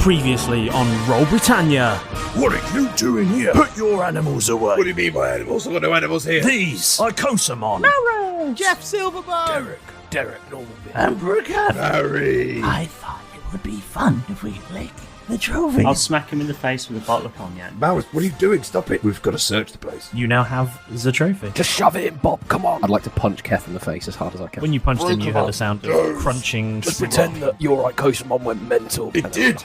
Previously on Roll Britannia. What are you doing here? Put your animals away. What do you mean by animals? I've got no animals here. These, Icosamon. Malrus! Jeff Silverbow! Derek, Normalbeard. And Britannia. Harry. I thought it would be fun if we lick the trophy. I'll smack him in the face with a bottle of cognac. Malrus, what are you doing? Stop it. We've got to search the place. You now have the trophy. Just shove it in, Bob. Come on. I'd like to punch Keth in the face as hard as I can. When you punched him, you heard the sound of crunching. Just pretend that your Icosamon went mental. It did.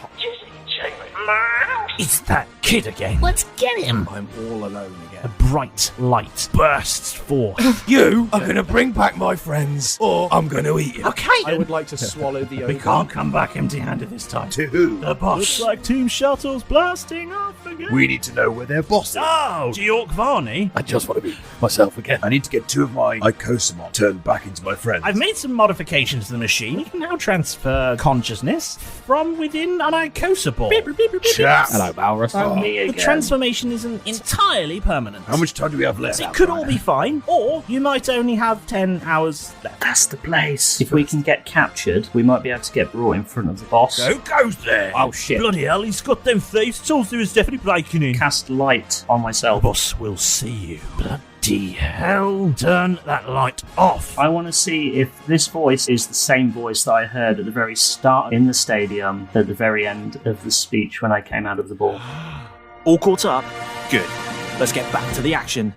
It's that kid again. Let's get him. I'm all alone A again. bright light bursts forth. You are going to bring back my friends, or I'm going to eat you. Okay. I would like to swallow the We can't come back empty-handed this time. To who? The boss. Looks like Team Shuttle's blasting off again. We need to know where their boss is. Oh, Georg Varney. I just want to be myself again. I need to get two of my Icosamon turned back into my friends. I've made some modifications to the machine. You can now transfer consciousness from within an Icosaball. Chat. Hello, Malrus. The transformation isn't entirely permanent. How much time do we have left? It could all be fine, or you might only have 10 hours left. That's the place. If we can get captured, we might be able to get brought in front of the boss. Who goes there? Oh, shit. Bloody hell, he's got them thieves. Tools there is definitely breaking in. Cast light on myself. Boss will see you. Bloody hell. Turn that light off. I want to see if this voice is the same voice that I heard at the very start in the stadium, at the very end of the speech when I came out of the ball. All caught up? Good. Let's get back to the action.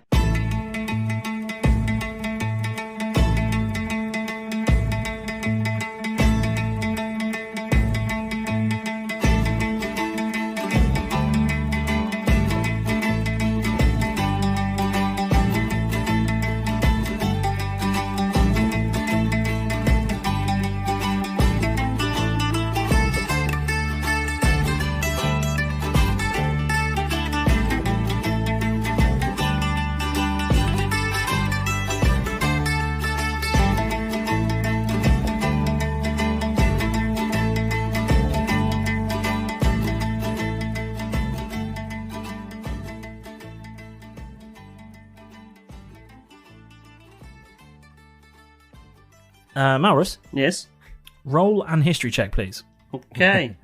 Malrus, Yes? roll and history check, please. Okay.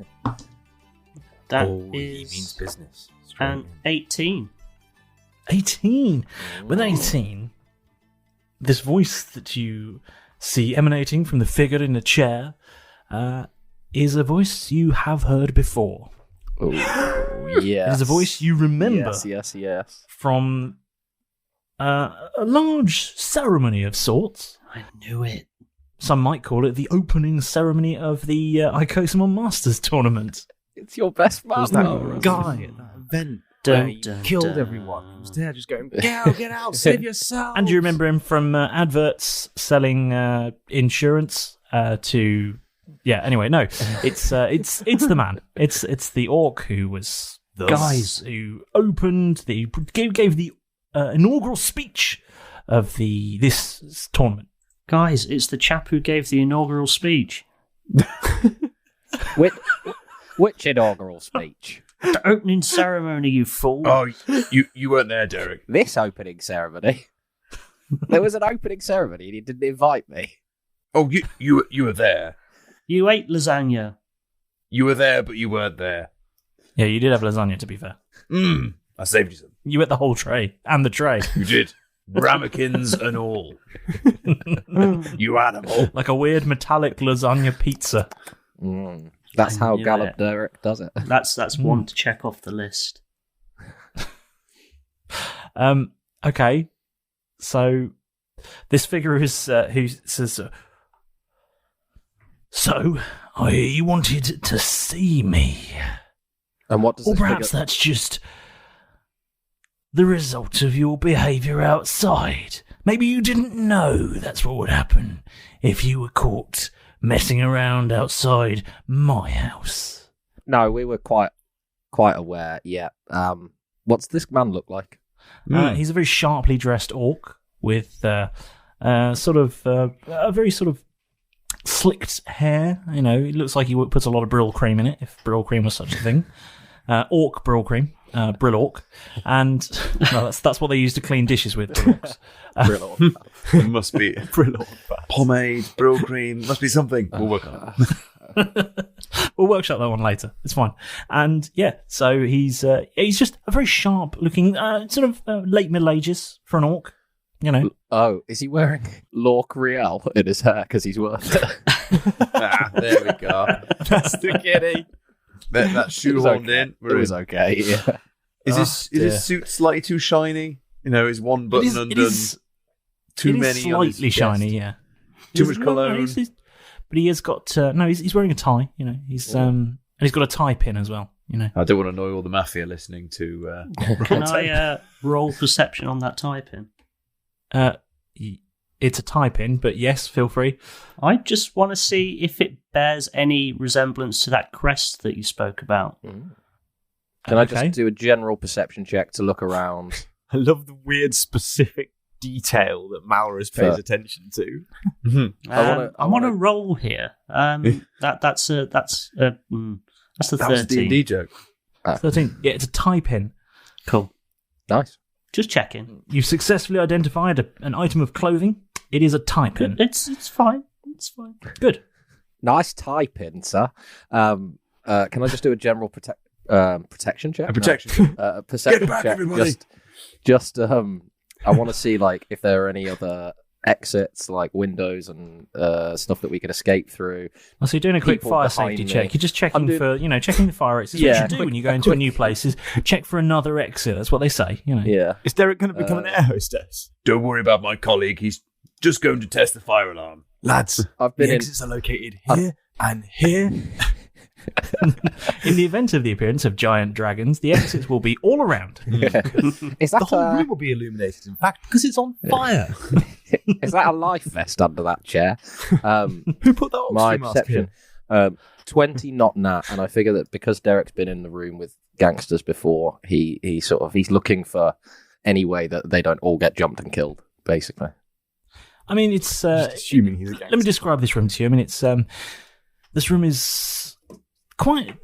That Oh, he is means business. an 18. 18. With 18, this voice that you see emanating from the figure in the chair is a voice you have heard before. Oh, yes. It is a voice you remember Yes. from a large ceremony of sorts. I knew it. Some might call it the opening ceremony of the Icosamon Masters tournament. It's your best man. Was that Malrus. guy at that event Dun, where he dun, killed dun. everyone? He was there just going, get out, save yourself. And you remember him from adverts selling insurance to... Yeah, anyway, no. It's the man. It's the orc who was the Guys. who opened the... gave the inaugural speech of this tournament. Guys, it's the chap who gave the inaugural speech. Which inaugural speech? The opening ceremony, you fool. Oh, you weren't there, Derek. This opening ceremony. There was an opening ceremony and he didn't invite me. Oh, you were there. You ate lasagna. You were there, but you weren't there. Yeah, you did have lasagna, to be fair. I saved you some. You ate the whole tray. And the tray. You did. Ramekins and all. You animal. Like a weird metallic lasagna pizza. That's I how knew Gallop it. Derek does it. That's one to check off the list. Okay. So, this figure is who says... So, I hear you wanted to see me. And what does Or this perhaps figure... that's just the result of your behaviour outside. Maybe you didn't know that's what would happen if you were caught messing around outside my house. No, we were quite aware, yeah. What's this man look like? He's a very sharply dressed orc with a very sort of slicked hair. You know, it looks like he puts a lot of Brill cream in it, if Brill cream was such a thing. Orc Brill cream. Brill orc. And well, that's what they use to clean dishes with, Brill orcs. Brill It must be Brill orc. pomade, brill cream. Must be something. We'll work on it. We'll workshop that one later. It's fine. And yeah, so he's just a very sharp looking, sort of late Middle Ages for an orc. You know. Oh, is he wearing Lorc Real in his hair because he's worth it? There we go. That's the kitty. That shoehorned in. It was okay. Yeah. Is his suit slightly too shiny? You know, is one button undone? Too many. Slightly shiny, yeah. Too much cologne. But he has got he's wearing a tie. You know, and he's got a tie pin as well. You know, I don't want to annoy all the mafia listening to. Can I roll perception on that tie pin? It's a tie pin, but yes, feel free. I just want to see if it bears any resemblance to that crest that you spoke about. Can I just do a general perception check to look around? I love the weird specific detail that Malrus pays attention to. I want to roll here. That's a 13. That was the D&D joke. 13. Yeah, it's a tie pin. Cool. Nice. Just checking. You've successfully identified an item of clothing. It is a tie pin. It's fine. It's fine. Good. Nice tie pin, sir. Can I just do a general protection check? A protection check. Perception Get back, check. everybody. Just I want to see like if there are any other exits, like windows and stuff that we can escape through. So you're doing a quick People fire behind safety me. check. You're just checking checking the fire exits. Yeah, What you do when you go into a new place is check for another exit. That's what they say. You know. Yeah. Is Derek going to become an air hostess? Don't worry about my colleague. He's just going to test the fire alarm. Lads, I've the been in. exits are located here and here. In the event of the appearance of giant dragons, the exits will be all around. Is that The whole room will be illuminated, in fact, because it's on fire. is that a life vest under that chair? Who put that My oxygen mask perception, here? 20 not nat, and I figure that because Derek's been in the room with gangsters before, he's looking for any way that they don't all get jumped and killed, basically. I mean, it's Just assuming he's a gangster. let me describe this room to you. I mean, it's this room is quite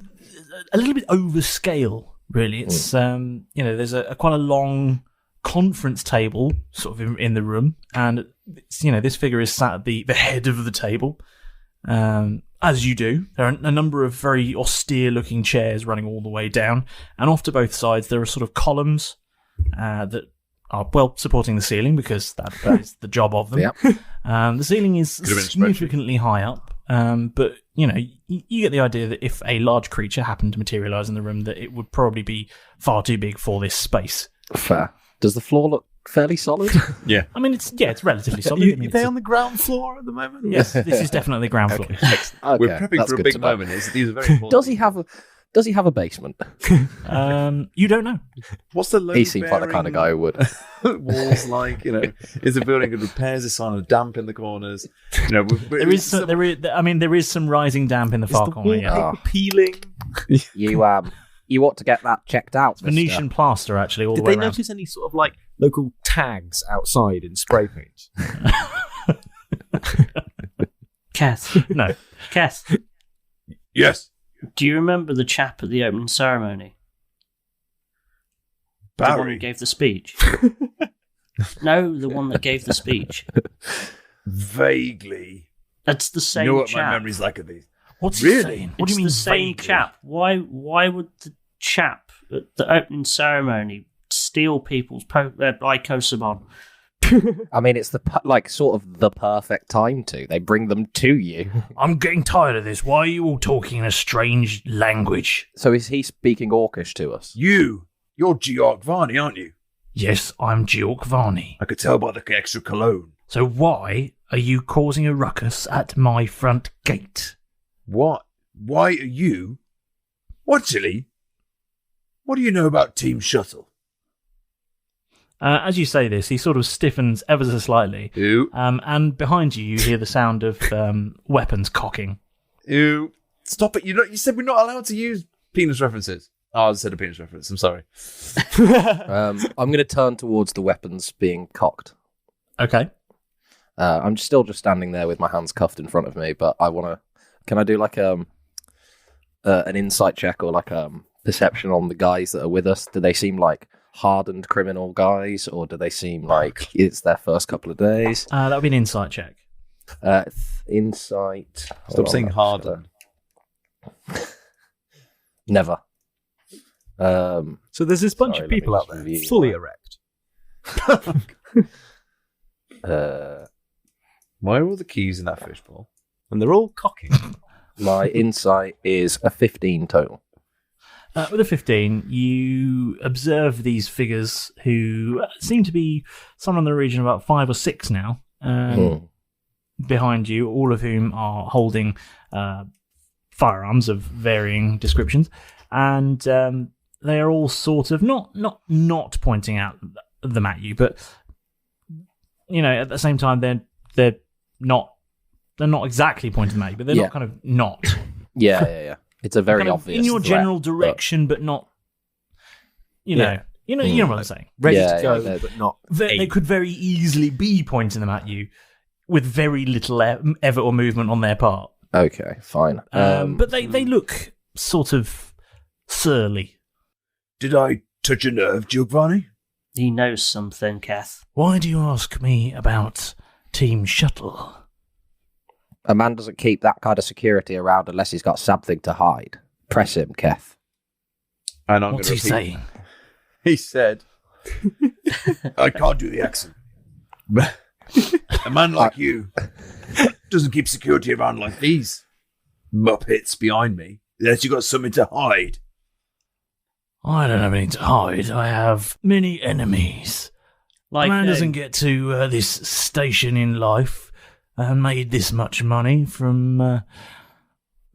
a little bit overscale, really. It's there's quite a long conference table sort of in the room, and this figure is sat at the head of the table, as you do. There are a number of very austere-looking chairs running all the way down, and off to both sides there are sort of columns that are supporting the ceiling because that is the job of them. Yep. The ceiling is Could have been a significantly high up, but you get the idea that if a large creature happened to materialise in the room, that it would probably be far too big for this space. Fair. Does the floor look fairly solid? Yeah. I mean, it's relatively solid. Are they on the ground floor at the moment? Yes, this is definitely ground floor. Okay, We're prepping that's for a good big to know. moment. These are very important. Does he have a basement? You don't know. What's the load He seems like the kind of guy who would. walls like? Is the building good repairs? Is sign of damp in the corners? There is some rising damp in the far corner. Yeah. Peeling. You ought to get that checked out. Venetian plaster, actually, all Did the way they around. notice any sort of like local tags outside in spray paint? Keth. No. Keth, Yes. do you remember the chap at the opening ceremony? The one who Barry. gave the speech? No, the one that gave the speech. Vaguely. That's the same You know what chap. my memory's like of these. What's he Really? saying? What It's do you mean the same vaguely? chap. Why would the chap at the opening ceremony steal people's Icosabon? I mean, it's sort of the perfect time to. They bring them to you. I'm getting tired of this. Why are you all talking in a strange language? So is he speaking Orcish to us? You're Georg Varney, aren't you? Yes, I'm Georg Varney. I could tell by the extra cologne. So why are you causing a ruckus at my front gate? What? Why are you? Actually, what do you know about Team Shuttle? As you say this, he sort of stiffens ever so slightly. Ew. And behind you, you hear the sound of weapons cocking. Ew. Stop it. You said we're not allowed to use penis references. Oh, I said a penis reference. I'm sorry. I'm going to turn towards the weapons being cocked. Okay. I'm still just standing there with my hands cuffed in front of me, but I want to... Can I do like an insight check or like perception on the guys that are with us? Do they seem like hardened criminal guys, or do they seem like it's their first couple of days? That would be an insight check. Insight. Stop saying hardened. Never. So there's this bunch Sorry, of people let out me there, review fully that. erect. Why are all the keys in that fishbowl? And they're all cocking. My insight is a 15 total. With a 15, you observe these figures who seem to be somewhere in the region of about 5 or 6 now, behind you, all of whom are holding firearms of varying descriptions, and they are all sort of not pointing out them at you, but at the same time they're not exactly pointing them at you, but they're not kind of not. Yeah. It's a very kind of obvious in your threat, general direction, but not. You know what I'm saying. Ready Yeah, to go, yeah, but not. They could very easily be pointing them at you with very little effort or movement on their part. Okay, fine. But they look sort of surly. Did I touch a nerve, Giovanni? He knows something, Keth. Why do you ask me about Team Shuttle? A man doesn't keep that kind of security around unless he's got something to hide. Press him, Keth. And I'm What's going he saying? He said, I can't do the accent. But a man like you doesn't keep security around like these muppets behind me unless you've got something to hide. I don't have anything to hide. I have many enemies. Like a man who? doesn't get to this station in life and made this much money from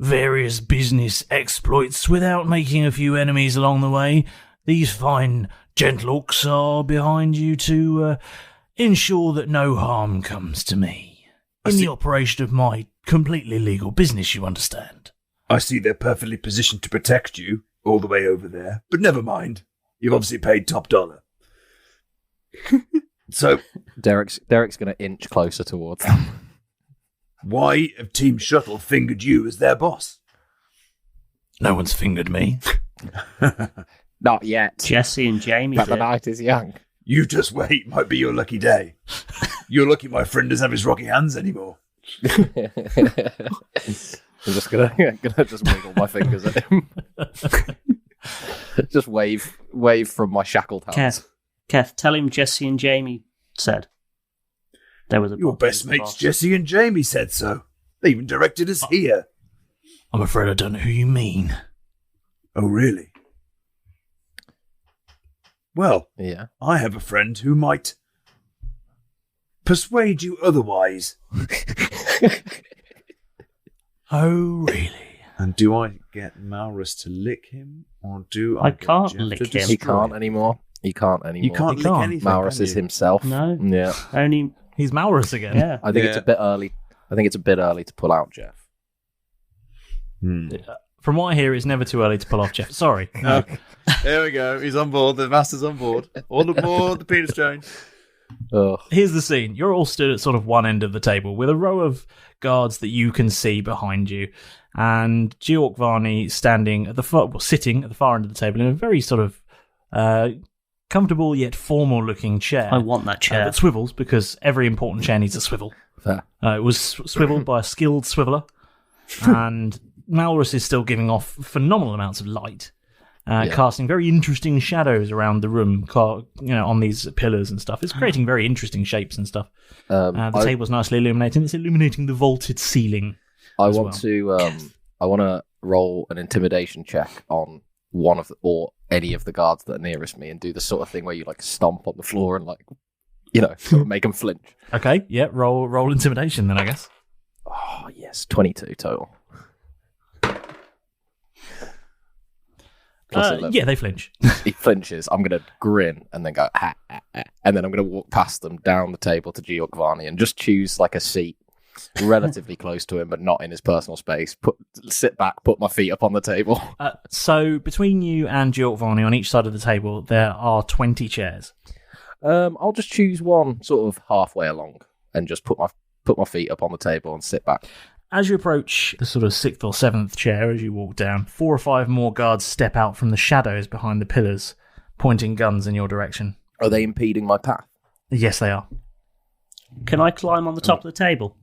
various business exploits without making a few enemies along the way. These fine gentlehooks are behind you to ensure that no harm comes to me. In the operation of my completely legal business, you understand. I see they're perfectly positioned to protect you all the way over there, but never mind. You've obviously paid top dollar. So, Derek's going to inch closer towards them. why have Team Shuttle fingered you as their boss? No one's fingered me. Not yet. Jesse and Jamie But the did. night is young. You just wait, might be your lucky day. You're lucky my friend doesn't have his rocky hands anymore. I'm just gonna just wiggle my fingers at him. Just wave from my shackled hands. Keth, tell him Jesse and Jamie said. There was a Your best mates Jesse and Jamie said so. They even directed us here. I'm afraid I don't know who you mean. Oh, really? Well, Yeah. I have a friend who might persuade you otherwise. Oh, really? And do I get Malrus to lick him, or do I get can't Jeff lick to him. destroy He can't anymore. He can't anymore. You can't He lick can't. anything. Malrus can is you? himself. No. Yeah. Only, He's Malrus again. yeah. I think it's a bit early. I think it's a bit early to pull out Jeff. From what I hear, it's never too early to pull off Jeff. Sorry. Okay. There we go. He's on board. The master's on board. All aboard the penis train. Ugh. Here's the scene. You're all stood at sort of one end of the table with a row of guards that you can see behind you, and Georg Varney standing at the sitting at the far end of the table in a very sort of comfortable yet formal-looking chair. I want that chair. That swivels because every important chair needs a swivel. Fair. It was swiveled by a skilled swiveler, and Malrus is still giving off phenomenal amounts of light, casting very interesting shadows around the room, on these pillars and stuff. It's creating very interesting shapes and stuff. The table's nicely illuminating. It's illuminating the vaulted ceiling. I want to roll an intimidation check on one of or any of the guards that are nearest me, and do the sort of thing where you like stomp on the floor and sort of make them flinch. Okay, yeah, roll intimidation then, I guess. Oh yes, 22 total. Plus 11. Yeah, they flinch. He flinches. I'm going to grin and then go, ha, ha, ha. And then I'm going to walk past them down the table to Georg Varney and just choose like a seat relatively close to him, but not in his personal space. Sit back, put my feet up on the table. So between you and Georg Varney on each side of the table, there are 20 chairs. I'll just choose one sort of halfway along and just put my feet up on the table and sit back. As you approach the sort of 6th or 7th chair as you walk down, 4 or 5 more guards step out from the shadows behind the pillars, pointing guns in your direction. Are they impeding my path? Yes, they are. Can I climb on the top of the table?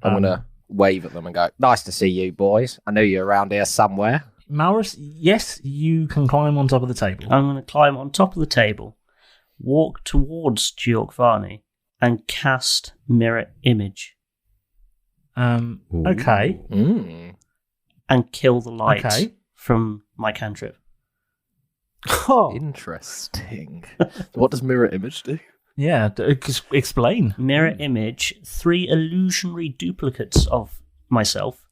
I'm gonna wave at them and go, "Nice to see you, boys. I know you're around here somewhere." Malrus, yes, you can climb on top of the table. I'm going to climb on top of the table, walk towards Giorgvani, and cast Mirror Image. Okay. And kill the light Okay. from my cantrip. Interesting. What does mirror image do? Yeah, explain. Mirror Image, 3 illusionary duplicates of myself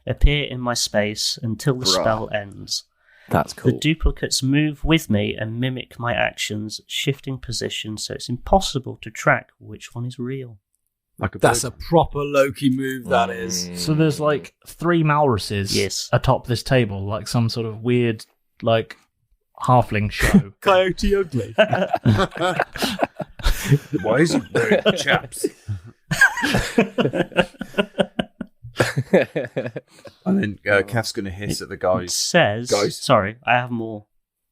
appear in my space until the spell ends. That's cool. The duplicates move with me and mimic my actions, shifting position so it's impossible to track which one is real. That's a proper Loki move, that is. So there's like 3 Malruses atop this table, like some sort of weird, like, halfling show. Coyote Ugly. Why is he wearing chaps? And then Keth's going to hiss at the guys. It says... Guys. Sorry, I have more.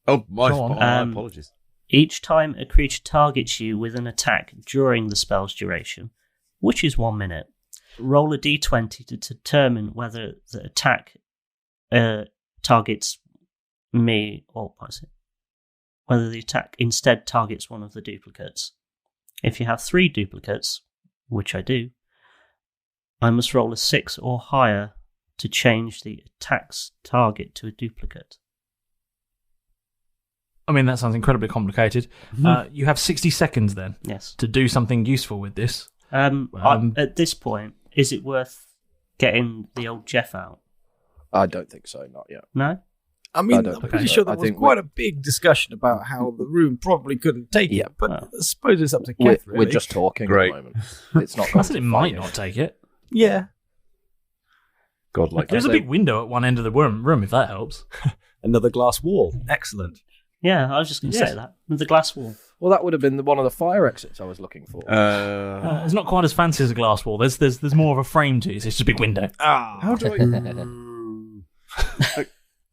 Oh, my Go on. my apologies. Each time a creature targets you with an attack during the spell's duration, which is 1 minute, roll a d20 to determine whether the attack targets me, or whether the attack instead targets one of the duplicates. If you have 3 duplicates, which I do, I must roll a 6 or higher to change the attack's target to a duplicate. I mean, that sounds incredibly complicated. You have 60 seconds then to do something useful with this. At this point, is it worth getting the old Jeff out? I don't think so, not yet. No? I mean, don't I'm think pretty so. sure there I was think quite a big discussion about how the room probably couldn't take it, but I suppose it's up to Keth, really. We're just talking Great. at the moment. It's not. I said it might not take it. Yeah. God, like There's a big window at one end of the room, if that helps. Another glass wall. Excellent. Yeah, I was just going to say that. With the glass wall. Well, that would have been one of the fire exits I was looking for. It's not quite as fancy as a glass wall. There's more of a frame to it. It's just a big window. how do I...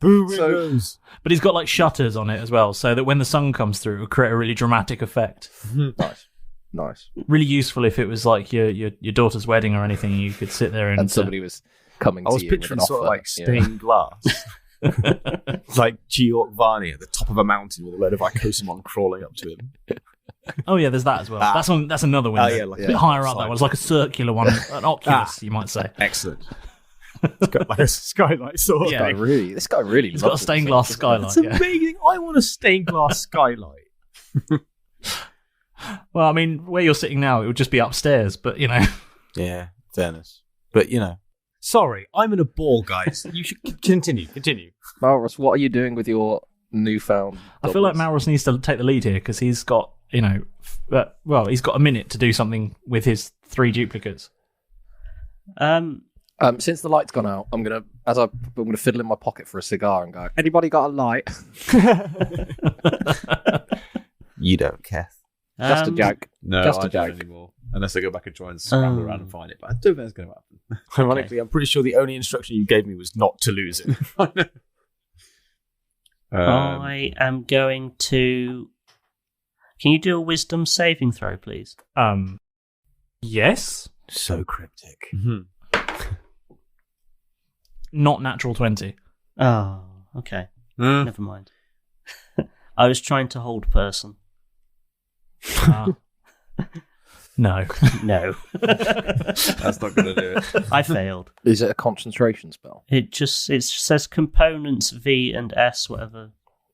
Boo windows. But he's got like shutters on it as well, so that when the sun comes through, it will create a really dramatic effect. Nice. Really useful if it was like your daughter's wedding or anything. You could sit there and somebody was coming I was to you with picturing an sort of offer, like stained glass. Like Giorgvani at the top of a mountain with a load of Icosomon crawling up to him. Oh yeah, there's that as well. That's another window. yeah, like a bit higher up. That one's like a circular one, an oculus, you might say. Excellent. It's got like a skylight sort of. Yeah. This guy really He's got a loves stained it. glass skylight. It's amazing. I want a stained glass skylight. Well, I mean, where you're sitting now, it would just be upstairs, but you know. Yeah, fairness. But you know, sorry, I'm in a ball, guys. You should continue. Malrus, what are you doing with your newfound? I feel like doubles? Malrus needs to take the lead here because he's got, he's got a minute to do something with his 3 duplicates. Since the light's gone out, I'm gonna fiddle in my pocket for a cigar and go, "Anybody got a light?" You don't, Keth. Just a joke. No, Just I a don't joke. anymore. Unless I go back and try and scramble around and find it. But I don't think that's going to happen. Ironically, I'm pretty sure the only instruction you gave me was not to lose it. I am going to... Can you do a wisdom saving throw, please? Yes. So cryptic. Not natural 20. Oh, okay. Never mind. I was trying to hold person. No. No. That's not going to do it. I failed. Is it a concentration spell? It says components V and S, whatever.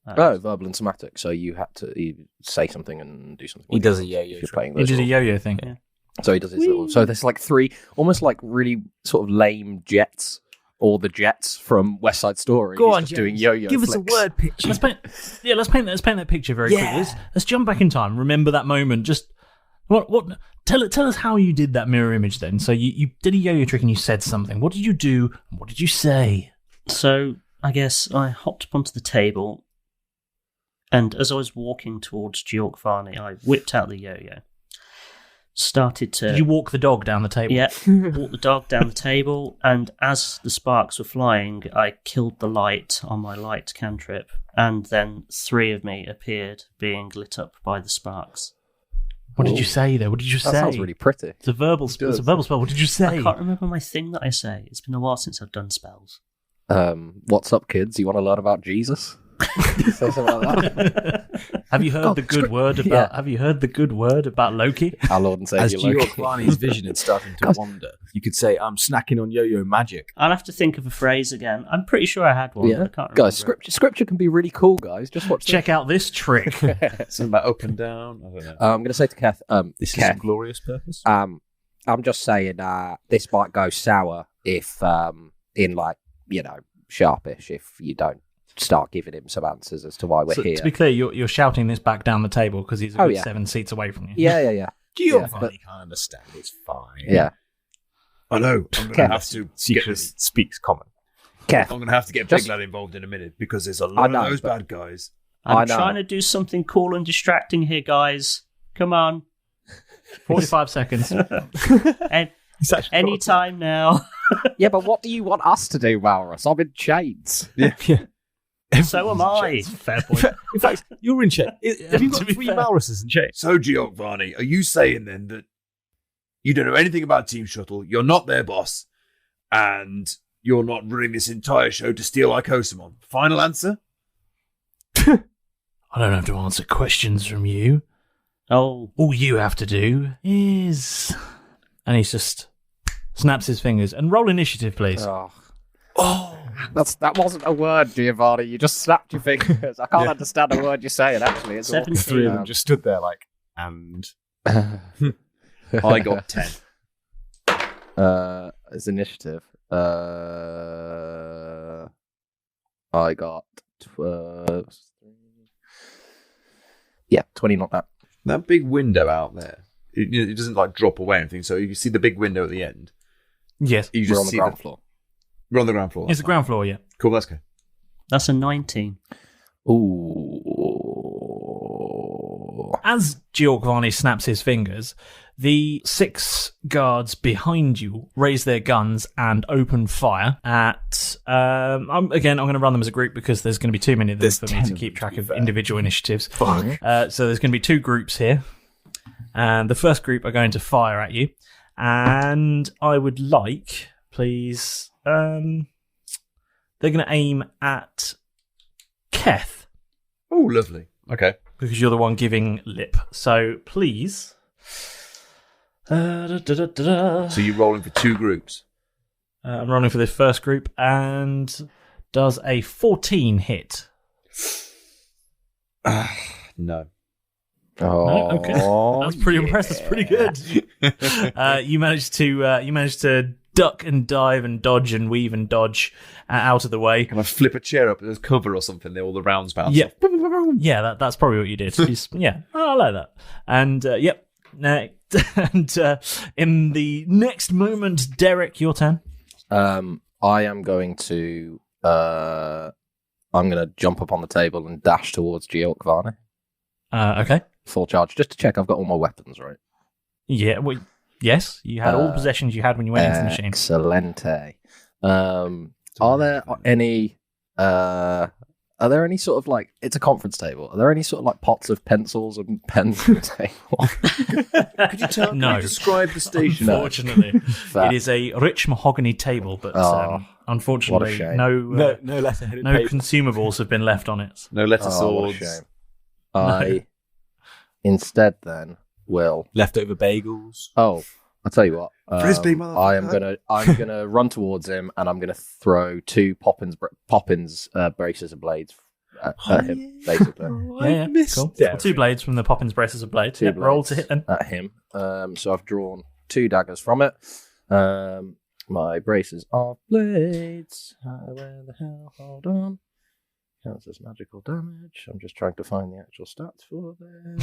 Verbal and somatic. So you had to say something and do something. He does a yo-yo. yo-yo If you're trick. playing He those did a rules. yo-yo thing. Yeah. So he does his little. So there's like 3, almost like really sort of lame jets, or the jets from West Side Story. Go He's on, just James. doing yo-yo. Give us a flicks. word picture. Let's paint that picture very quickly. Let's jump back in time. Remember that moment. Just what? Tell us how you did that mirror image. Then, so you did a yo-yo trick and you said something. What did you do? And what did you say? So I guess I hopped up onto the table, and as I was walking towards Giorgvani, I whipped out the yo-yo. Started to... Did you walk the dog down the table? Yeah, walked the dog down the table, and as the sparks were flying, I killed the light on my light cantrip, and then 3 of me appeared, being lit up by the sparks. What did you say there? What did you say? That sounds really pretty. It's a verbal spell. It's a verbal spell. What did you say? I can't remember my thing that I say. It's been a while since I've done spells. What's up, kids? You want to learn about Jesus? Say something like that. Have you heard the good word about? Yeah. Have you heard the good word about Loki? Our Lord and Savior As Loki. Giovanni's vision is starting to wander, you could say, I'm snacking on yo-yo magic. I'll have to think of a phrase again. I'm pretty sure I had one. Yeah, But I can't remember. guys, scripture can be really cool, guys. Just watch. Check out this trick. Something about up and down. I don't know. I'm going to say to Keth, This is Keth, a glorious purpose. I'm just saying this might go sour if, in sharpish, if you don't start giving him some answers as to why we're So, here. to be clear, you're shouting this back down the table because he's a good 7 seats away from you. Yeah. Giovanni can't understand. It's fine. Yeah. I know. I'm going to Keth. have to get Secretly this. speaks common. Keth, I'm going to have to get Just- Big Lad involved in a minute because there's a I lot know, of those but- bad guys. I I'm know. trying to do something cool and distracting here, guys. Come on. 45 seconds. It's actually Any time now. yeah, but what do you want us to do, Malrus? I'm in chains. So am I. Fair point. In fact, you're in chains. Have you To got be 3 fair. Malruses in chains? So, Giovanni, are you saying then that you don't know anything about Team Shuttle, you're not their boss, and you're not running this entire show to steal Icosamon? Final answer? I don't have to answer questions from you. Oh, All you have to do is... And he just snaps his fingers. And roll initiative, please. Oh, that wasn't a word, Giovanni. You just snapped your fingers. I can't understand a word you're saying. Actually, it's all- 17. The 3 of them just stood there like, and I got 10. It's initiative. I got 12. Yeah, 20. Not that. That big window out there, it doesn't like drop away or anything, so you see the big window at the end. Yes. You We're just on the see ground floor. We're on the ground floor. It's the ground floor, yeah. Cool, that's good. that's a 19. Ooh. As Giovanni snaps his fingers, the 6 guards behind you raise their guns and open fire at... I'm going to run them as a group because there's going to be too many of them There's for 10 me to of keep them, track to be of fair. individual initiatives. fuck. So there's going to be 2 groups here. And the first group are going to fire at you. And I would like, please... they're going to aim at Keth. Oh, lovely. Okay. Because you're the one giving lip. So please. So you're rolling for 2 groups. I'm rolling for this first group, and does a 14 hit? No. Oh, No? Okay. That's pretty impressive. That's pretty good. You managed to duck and dive and dodge and weave and dodge out of the way. Can I flip a chair up as cover or something? All the rounds bounce Yeah. off. Yeah, that's probably what you did. Yeah, I like that. And yep. And in the next moment, Derek, your turn. I am going to. I'm going to jump up on the table and dash towards Giovanni. Okay. Full charge, just to check I've got all my weapons right. Yeah. Well, yes, you had all the possessions you had when you went into the machine. Excellente. Are there any? Are there any sort of like? It's a conference table. Are there any sort of like pots of pencils and pens on the table? Could you tell? No. Can you describe the station? Unfortunately, Fair. it is a rich mahogany table, but Oh, unfortunately, what a shame. no No letterheaded no paper. consumables have been left on it. No letter Oh, what a swords. shame. I instead then will. Leftover bagels. Oh, I'll tell you what. Frisbee, I'm gonna run towards him and I'm gonna throw 2 Poppins braces of blades at him, basically. Yeah, cool. Derek. 2 blades from the Poppins braces of blade. 2 Yep, roll blades to hit them. at him. So I've drawn 2 daggers from it. My braces are blades. Where the hell? Hold on. Counts as magical damage. I'm just trying to find the actual stats for them.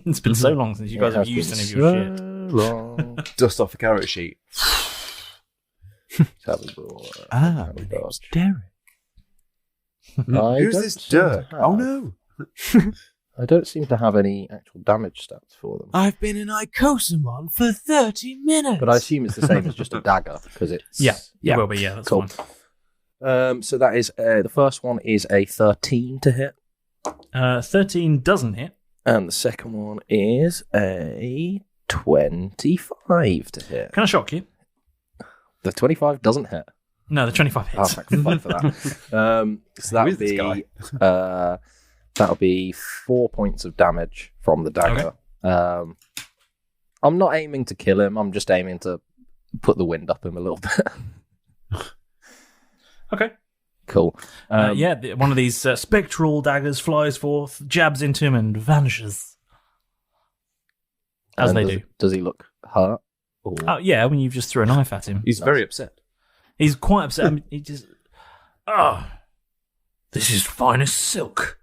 It's been so long since you guys have used any of your shit. Long. Dust off the carrot sheet. My name's Derek. Who's this Dirk? Oh no. I don't seem to have any actual damage stats for them. I've been in Icosamon for 30 minutes. But I assume it's the same as just a dagger because it's Yeah, it will be. Yeah, that's Cool. fine. So that is the first one is a 13 to hit. 13 doesn't hit. And the second one is a 25 to hit. Can I shock you? The 25 doesn't hit. No, the 25 Oh, hits. thank fuck for that. So that would be that'll be 4 points of damage from the dagger. Okay. I'm not aiming to kill him. I'm just aiming to put the wind up him a little bit. Okay. Cool. One of these spectral daggers flies forth, jabs into him, and vanishes. As they do. Does he look hurt? Or... Oh, yeah, when you just threw a knife at him. He's very upset. He's quite upset. I mean, he just... this is finest silk.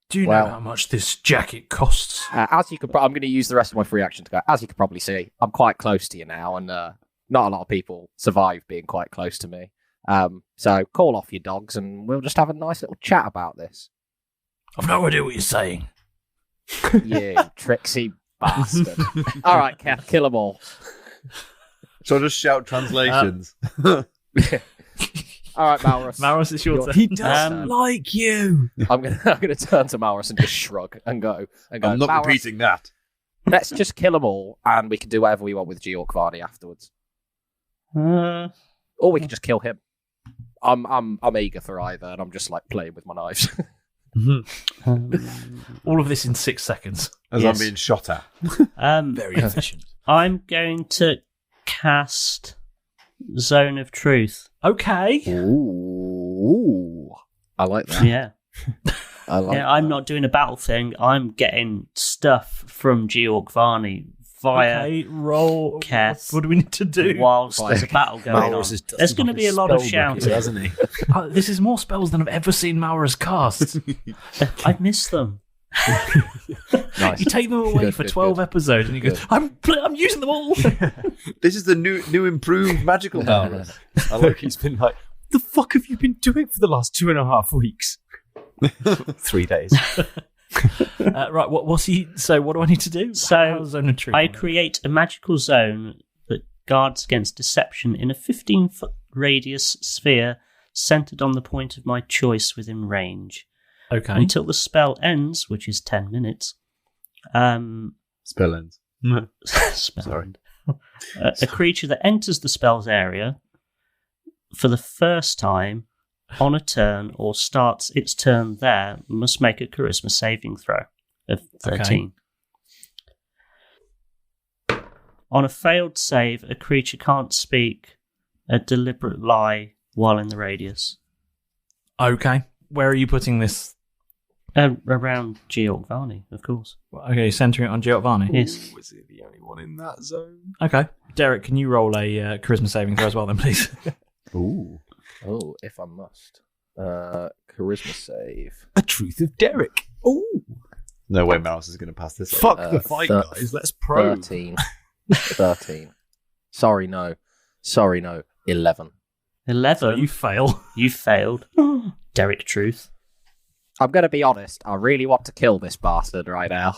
Do you know how much this jacket costs? As you could, I'm going to use the rest of my free action to go. As you could probably see, I'm quite close to you now, and not a lot of people survive being quite close to me. So call off your dogs, and we'll just have a nice little chat about this. I've no idea what you're saying. You tricksy bastard! All right, Keth, kill them all. So I'll just shout translations. All right, Malrus. Malrus, it's your turn. He doesn't like you. I'm gonna turn to Malrus and just shrug and go. I'm not repeating that. Let's just kill them all, and we can do whatever we want with Georg Varney afterwards. Or we can just kill him. I'm eager for either, and I'm just like playing with my knives. All of this in 6 seconds. As I'm being shot at. Very efficient. I'm going to cast Zone of Truth. Okay. Ooh, I like that. Yeah. I'm not doing a battle thing. I'm getting stuff from Georg Varney via roll. Keth. What do we need to do? Whilst there's a battle going on. There's going to be a lot of shouting. Hasn't he? This is more spells than I've ever seen Malrus cast. I miss them. Nice. You take them away for 12 episodes and you go, I'm using them all. This is the new improved magical Malrus. I like he's been like, the fuck have you been doing for the last 2.5 weeks? 3 days. Right, so what do I need to do? So Zone of Truth. I create a magical zone that guards against deception in a 15-foot radius sphere centered on the point of my choice within range. Okay. Until the spell ends, which is 10 minutes. Spell ends. Sorry. A creature that enters the spell's area for the first time on a turn or starts its turn there must make a charisma saving throw of 13. Okay. On a failed save, a creature can't speak a deliberate lie while in the radius. Okay. Where are you putting this? Around Georg Varney, of course. Okay, centering it on Georg Varney? Yes. Was he the only one in that zone? Okay. Derek, can you roll a charisma saving throw as well then, please? Ooh. Oh, if I must. Charisma save. A truth of Derek. Ooh. No way Malrus is going to pass this. Fuck the fight, guys. Let's probe. 13. Sorry, no. 11. 11? So you fail. You failed. Derek Truth. I'm going to be honest. I really want to kill this bastard right now.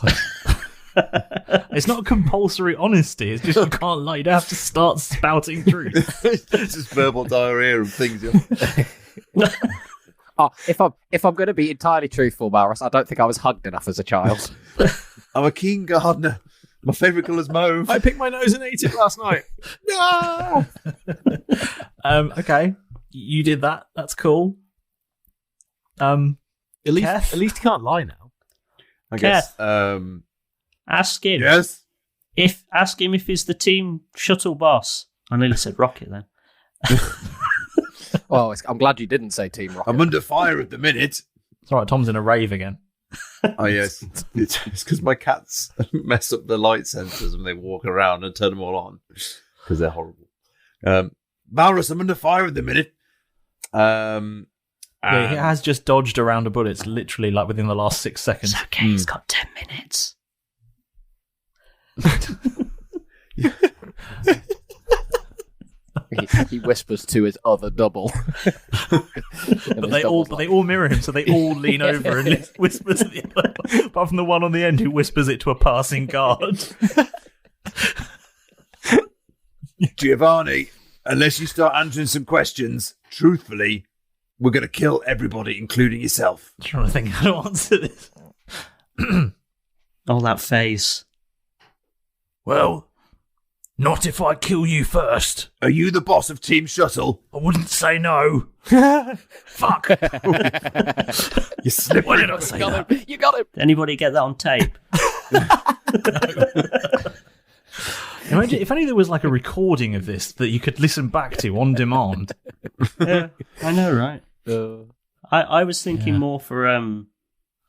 It's not compulsory honesty. It's just you can't lie. You don't have to start spouting truth. It's just verbal diarrhea of things. If I'm going to be entirely truthful, Malrus, I don't think I was hugged enough as a child. I'm a keen gardener. My favourite colour's mauve. I picked my nose and ate it last night. No! Okay. You did that. That's cool. At least he can't lie now. I guess. Ask him. Yes? Ask him if he's the team shuttle boss. I nearly said Rocket then. Well, I'm glad you didn't say Team Rocket. I'm under fire at the minute. It's all right. Tom's in a rave again. Oh, yes. It's because my cats mess up the light sensors when they walk around and turn them all on because they're horrible. Malrus, I'm under fire at the minute. Yeah, he has just dodged around a bullet. It's literally like within the last 6 seconds. It's okay, he's got 10 minutes. He whispers to his other double. But they all mirror him, so they all lean over and whisper to the other one, apart from the one on the end who whispers it to a passing guard. Giovanni, unless you start answering some questions, truthfully, we're going to kill everybody, including yourself. I'm trying to think how to answer this. Oh, that face. Well, not if I kill you first. Are you the boss of Team Shuttle? I wouldn't say no. Fuck. You slip. Why did I say that? You got him. Anybody get that on tape? Imagine if only there was like a recording of this that you could listen back to on demand. Yeah, I know, right? I was thinking more for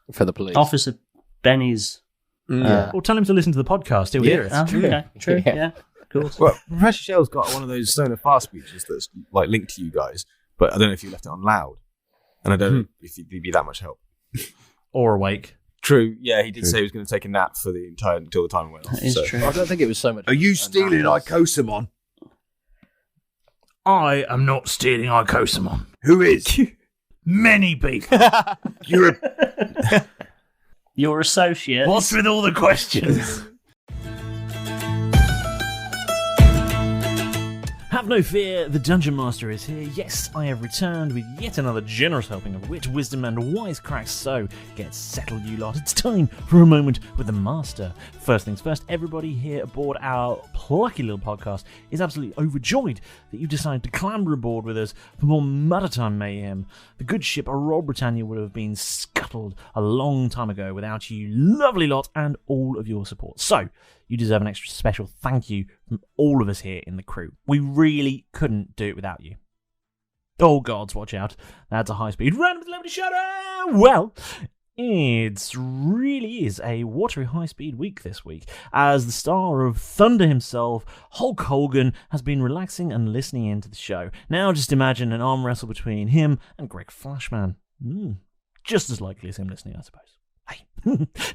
the police. Officer Benny's. Well, tell him to listen to the podcast. He'll hear it. Oh, okay, true. Yeah. Yeah, cool. Well, Professor Shell's got one of those Stoner Fast speeches that's like linked to you guys, but I don't know if you left it on loud, and I don't know if you'd be that much help. Or awake. True. Yeah, he did say he was going to take a nap for the entire until the time went off. That is true. I don't think it was so much. Are you stealing Icosamon? I am not stealing Icosamon. Who is? Many people. You're a... Your associate. What's with all the questions? Have no fear, the Dungeon Master is here. Yes, I have returned with yet another generous helping of wit, wisdom, and wisecracks. So, get settled, you lot. It's time for a moment with the Master. First things first, everybody here aboard our plucky little podcast is absolutely overjoyed that you decided to clamber aboard with us for more Mother Time mayhem. The good ship Royal Britannia would have been scuttled a long time ago without you lovely lot and all of your support. So, you deserve an extra special thank you from all of us here in the crew. We really couldn't do it without you. Oh gods, watch out. That's a high-speed random celebrity shout-out! Well, it really is a watery high-speed week this week, as the star of Thunder himself, Hulk Hogan, has been relaxing and listening into the show. Now just imagine an arm wrestle between him and Greg Flashman. Just as likely as him listening, I suppose. Hey.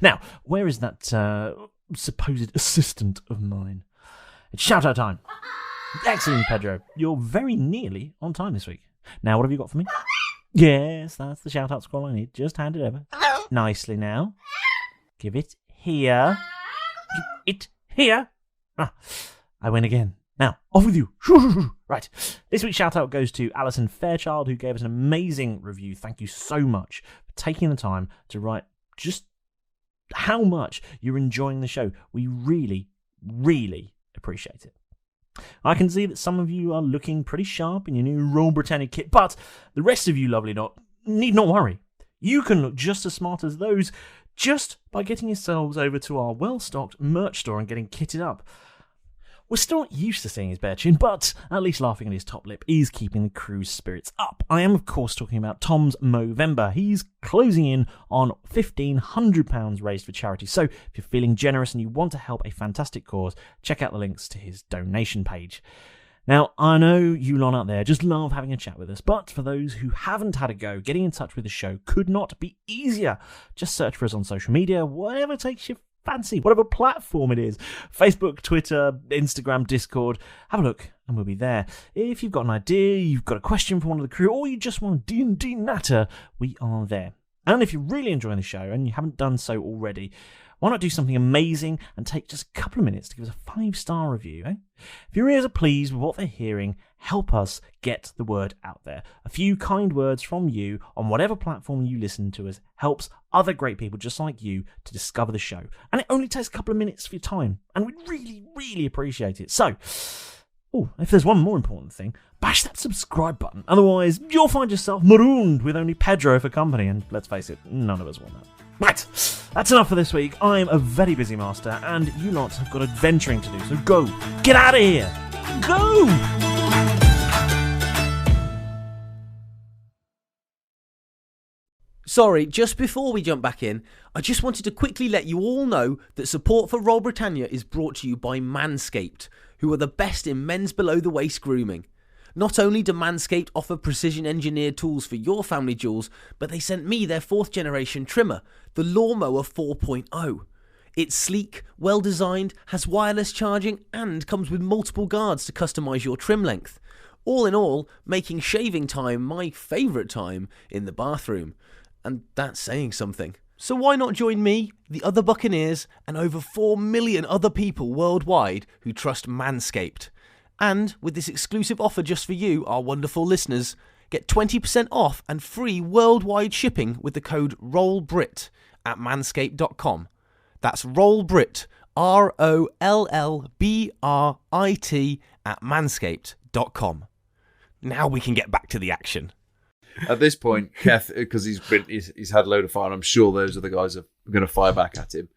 Now, where is that supposed assistant of mine? It's shout-out time. Excellent, Pedro. You're very nearly on time this week. Now, what have you got for me? Yes, that's the shout-out scroll I need. Just hand it over. Nicely now. Give it here. Give it here. Ah, I win again. Now, off with you. Right. This week's shout-out goes to Alison Fairchild, who gave us an amazing review. Thank you so much for taking the time to write just how much you're enjoying the show. We really, really appreciate it. I can see that some of you are looking pretty sharp in your new Royal Britannia kit, but the rest of you lovely lot need not worry. You can look just as smart as those just by getting yourselves over to our well-stocked merch store and getting kitted up. We're still not used to seeing his bare chin, but at least laughing at his top lip is keeping the crew's spirits up. I am, of course, talking about Tom's Movember. He's closing in on £1,500 raised for charity. So if you're feeling generous and you want to help a fantastic cause, check out the links to his donation page. Now, I know you lot out there just love having a chat with us, but for those who haven't had a go, getting in touch with the show could not be easier. Just search for us on social media, whatever takes you fancy, whatever platform it is. Facebook, Twitter, Instagram, Discord. Have a look and we'll be there. If you've got an idea, you've got a question for one of the crew, or you just want D&D natter, we are there. And if you're really enjoying the show and you haven't done so already, why not do something amazing and take just a couple of minutes to give us a 5-star review, eh? If your ears are pleased with what they're hearing, help us get the word out there. A few kind words from you on whatever platform you listen to us helps other great people just like you to discover the show. And it only takes a couple of minutes of your time, and we'd really, really appreciate it. So, if there's one more important thing, bash that subscribe button. Otherwise, you'll find yourself marooned with only Pedro for company, and let's face it, none of us want that. Right, that's enough for this week. I'm a very busy master, and you lot have got adventuring to do, so go. Get out of here. Go! Sorry, just before we jump back in, I just wanted to quickly let you all know that support for Royal Britannia is brought to you by Manscaped, who are the best in men's below-the-waist grooming. Not only do Manscaped offer precision-engineered tools for your family jewels, but they sent me their 4th-generation trimmer, the Lawnmower 4.0. It's sleek, well-designed, has wireless charging, and comes with multiple guards to customise your trim length. All in all, making shaving time my favourite time in the bathroom. And that's saying something. So why not join me, the other Buccaneers, and over 4 million other people worldwide who trust Manscaped? And with this exclusive offer just for you, our wonderful listeners, get 20% off and free worldwide shipping with the code ROLLBRIT rollbrit@manscaped.com. That's rollbrit, ROLLBRIT at manscaped.com. Now we can get back to the action. At this point, Keth, because he's had a load of fire, and I'm sure those other guys are going to fire back at him.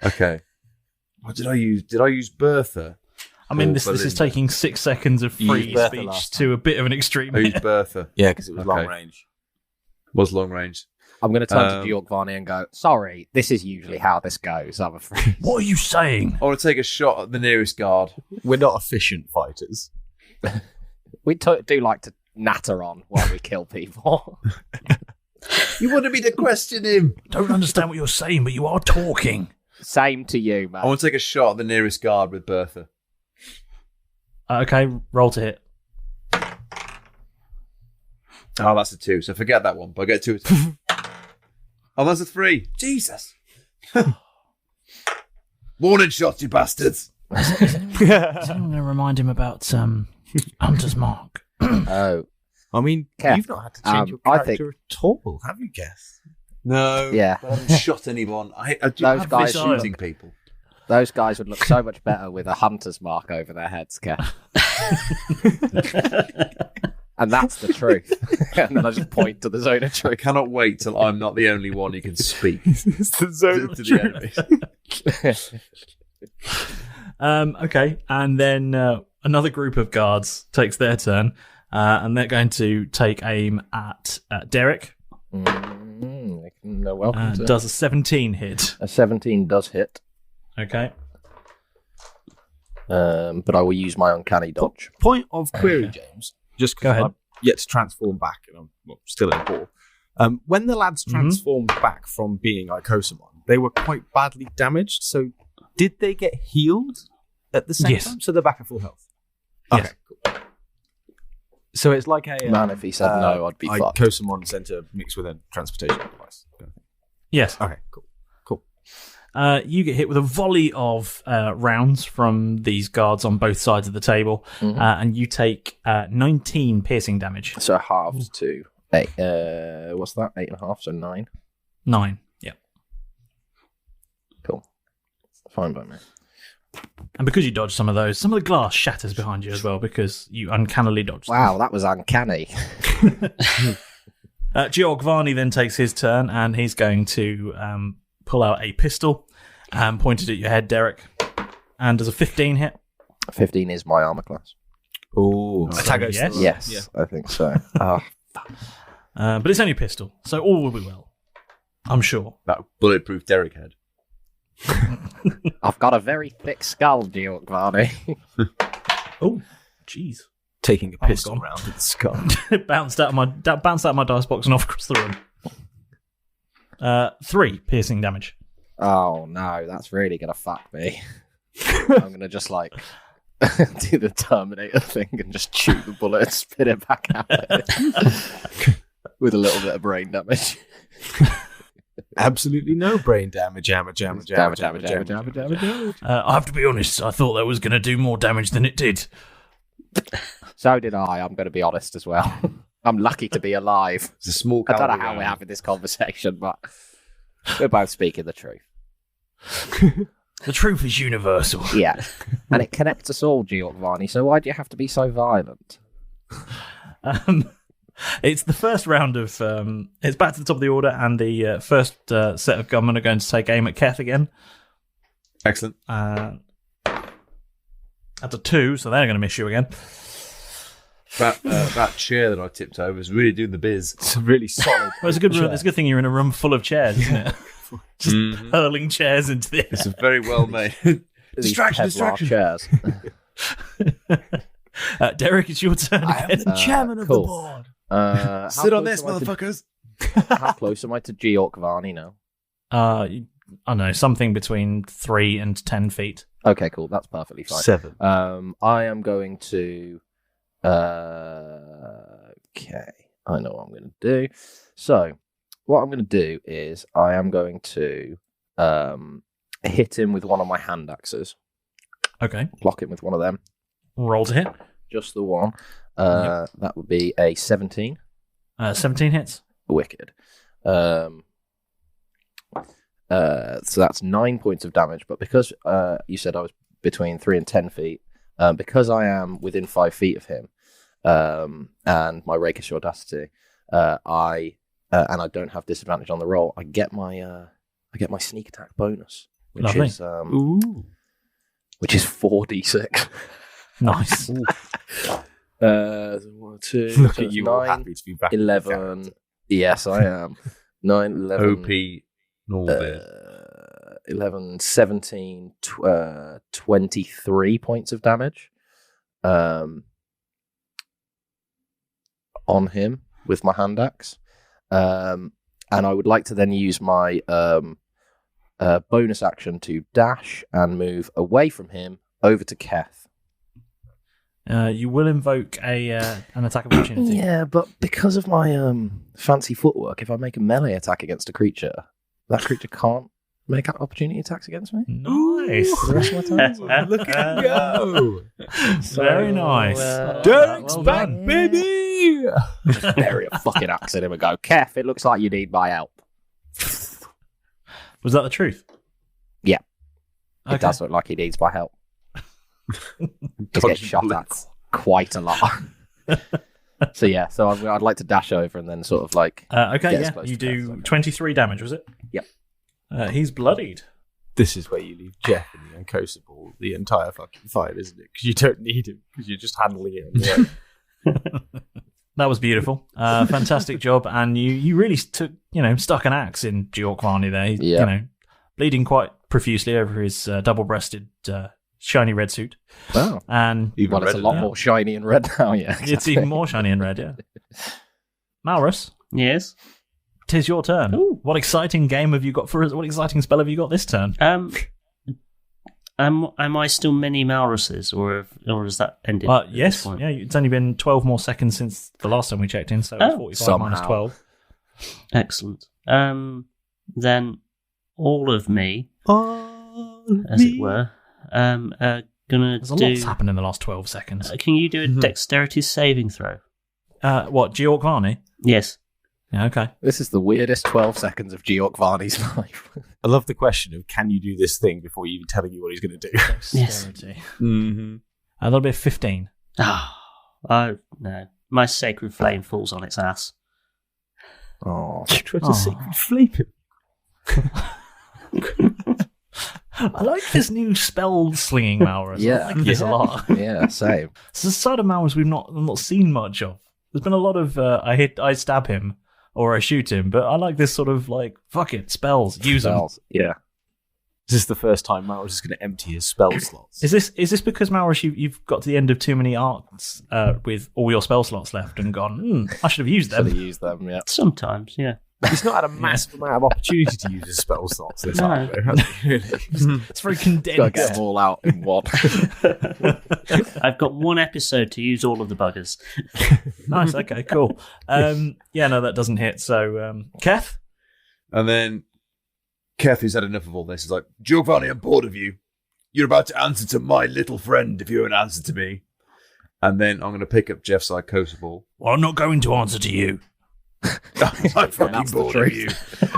Okay. What did I use? Did I use Bertha? I mean, this is taking 6 seconds of free speech to a bit of an extreme. I used Bertha. Yeah, because it was long range. Was long range. I'm going to turn to Georg Varney and go, sorry, this is usually how this goes, I'm afraid. What are you saying? I want to take a shot at the nearest guard. We're not efficient fighters. We do like to natter on while we kill people. You wanted me to question him. Don't understand what you're saying, but you are talking. Same to you, man. I want to take a shot at the nearest guard with Bertha. Okay, roll to hit. Oh, that's a 2, so forget that one, but I get 2. Oh, that's a 3. Jesus. Warning shots, you bastards. Is anyone going to remind him about Hunter's Mark? Oh. I mean, Keth, you've not had to change your I character at all, have you, Keth? No. Yeah. I haven't shot anyone. I Those guys shooting people. Those guys would look so much better with a hunter's mark over their heads, Kev. And that's the truth. And then I just point to the zone of I truth. cannot wait till I'm not the only one who can speak It's the zone to the enemy. Okay, and then another group of guards takes their turn, and they're going to take aim at Derek. Welcome to... Does a 17 hit? A 17 does hit. Okay. But I will use my uncanny dodge. Point of query, James. Just Go because ahead. I'm yet to transform back, and I'm still in the ball. When the lads transformed back from being Icosamon, they were quite badly damaged. So, did they get healed at the same Yes. time? So they're back at full health. Yes. Okay, cool. So it's like a Man, if he said no, I'd be fucked. Icosamon center mixed with a transportation device. Yes. Okay, cool. You get hit with a volley of rounds from these guards on both sides of the table, and you take 19 piercing damage. So halved to 8. What's that? 8.5, so 9. 9, yeah. Cool. Fine by me. And because you dodged some of the glass shatters behind you as well, because you uncannily dodged them. Wow, that was uncanny. Georg Varney then takes his turn, and he's going to pull out a pistol and point it at your head, Derek. And does a 15 hit? 15 is my armor class. Oh, Yes, I think so. But it's only a pistol, so all will be well. I'm sure. That bulletproof Derek head. I've got a very thick skull, Georg Varney. Oh, jeez. Taking a was pistol gone. round to the skull. It bounced out of my dice box and off across the room. 3 piercing damage. Oh no, that's really gonna fuck me. I'm gonna just like do the Terminator thing and just chew the bullet and spit it back out with a little bit of brain damage. Absolutely no brain damage. Damage. I have to be honest, I thought that was going to do more damage than it did. So did I. I'm going to be honest as well. I'm lucky to be alive. It's a small I don't know cavalry how we're round. having this conversation, but we're both speaking the truth. The truth is universal. Yeah. And it connects us all, Georg Varney, so why do you have to be so violent? It's the first round of... it's back to the top of the order, and the first set of gunmen are going to take aim at Keth again. Excellent. That's a 2, so they're going to miss you again. That chair that I tipped over is really doing the biz. It's really solid. Well, it's a good thing you're in a room full of chairs, isn't it? Just hurling chairs into the air. It's a very well made. These Kevlar chairs. Derek, it's your turn I am again. the chairman of the cool. board. How Sit on close this, am I to- motherfuckers. How close am I to Georg Varney now? I don't know, something between 3 and 10 feet. Okay, cool. That's perfectly fine. 7. I am going to... Okay, I know what I'm going to do. So, what I'm going to do is I am going to hit him with one of my hand axes. Okay. Block him with one of them. Roll to hit. Just the one. That would be a 17. 17 hits. Wicked. So that's 9 points of damage, but because you said I was between 3 and 10 feet, because I am within 5 feet of him, and my rakish audacity, and I don't have disadvantage on the roll, I get my sneak attack bonus, which Lovely. is which is 4d6. Nice. 1, 2, Look so at you, 9, all happy to be back. 11. Yes, I am. 9, 11. OP Normalbeard. 11, 17, 23 points of damage on him with my hand axe. And I would like to then use my bonus action to dash and move away from him over to Keth. You will invoke an attack of opportunity. Yeah, but because of my fancy footwork, if I make a melee attack against a creature, that creature can't make opportunity attacks against me. Nice. For the rest of my time. Look at him go! Very nice. Derek's well back, done. baby! Just bury a fucking axe in him and go, Keth, it looks like you need my help. Was that the truth? Yeah. It Okay. does look like he needs my help. He's getting shot at quite a lot. So I'd like to dash over and then sort of like... Okay, get as yeah. close You to Keth as I do can. 23 damage, was it? Yep. He's bloodied. This is where you leave Jeff in the uncosable the entire fucking fight, isn't it? Because you don't need him, because you're just handling it on your own. That was beautiful. Fantastic job. And you really stuck an axe in Georg Varney there. He's, Yeah. bleeding quite profusely over his double-breasted shiny red suit. Wow. And Even Well, it's a redder lot now. more shiny and red now, yeah. it's even more shiny and red, yeah. Malrus, Yes. 'tis your turn. Ooh. What exciting game have you got for us? What exciting spell have you got this turn? Am I still many Malruses, or has that ended? at this Yes. point? Yeah, it's only been 12 more seconds since the last time we checked in, so it's 45 minus Somehow. 12. Excellent. Then all of me, as it were, are gonna There's a do. lot's happened in the last 12 seconds. Can you do a dexterity saving throw? What, Georg Varney? Yes. Yeah, okay. This is the weirdest 12 seconds of Georg Varney's life. I love the question of, can you do this thing before you even telling you what he's going to do? Yes. Dexterity. Mm-hmm. That'll be a 15. Oh no! My sacred flame falls on its ass. Oh. You tried to Oh. secret flame him. I like this new spell slinging Malrus. Yeah. I like this a lot. Yeah, same. It's a side of Malrus we've not seen much of. There's been a lot of I stab him or I shoot him, but I like this sort of like fuck it spells, use them. Spells. Yeah. Is this the first time Malrus is going to empty his spell slots? Is this because Malrus you've got to the end of too many arcs with all your spell slots left and gone? I should have used Should them. have used them, yeah. Sometimes, yeah. He's not had a massive amount of opportunity to use his spell slots this No. time, though, has he, really? It's very Gotta get condensed. them all out in one. I've got one episode to use all of the buggers. Nice. Okay. Cool. Yeah. No, that doesn't hit. So, Keth. And then Keth, who's had enough of all this, is like, Giovanni, I'm bored of you. You're about to answer to my little friend if you don't answer to me. And then I'm going to pick up Jeff's Icosaball. Well, I'm not going to answer to you. I'm fucking That's the bored of you.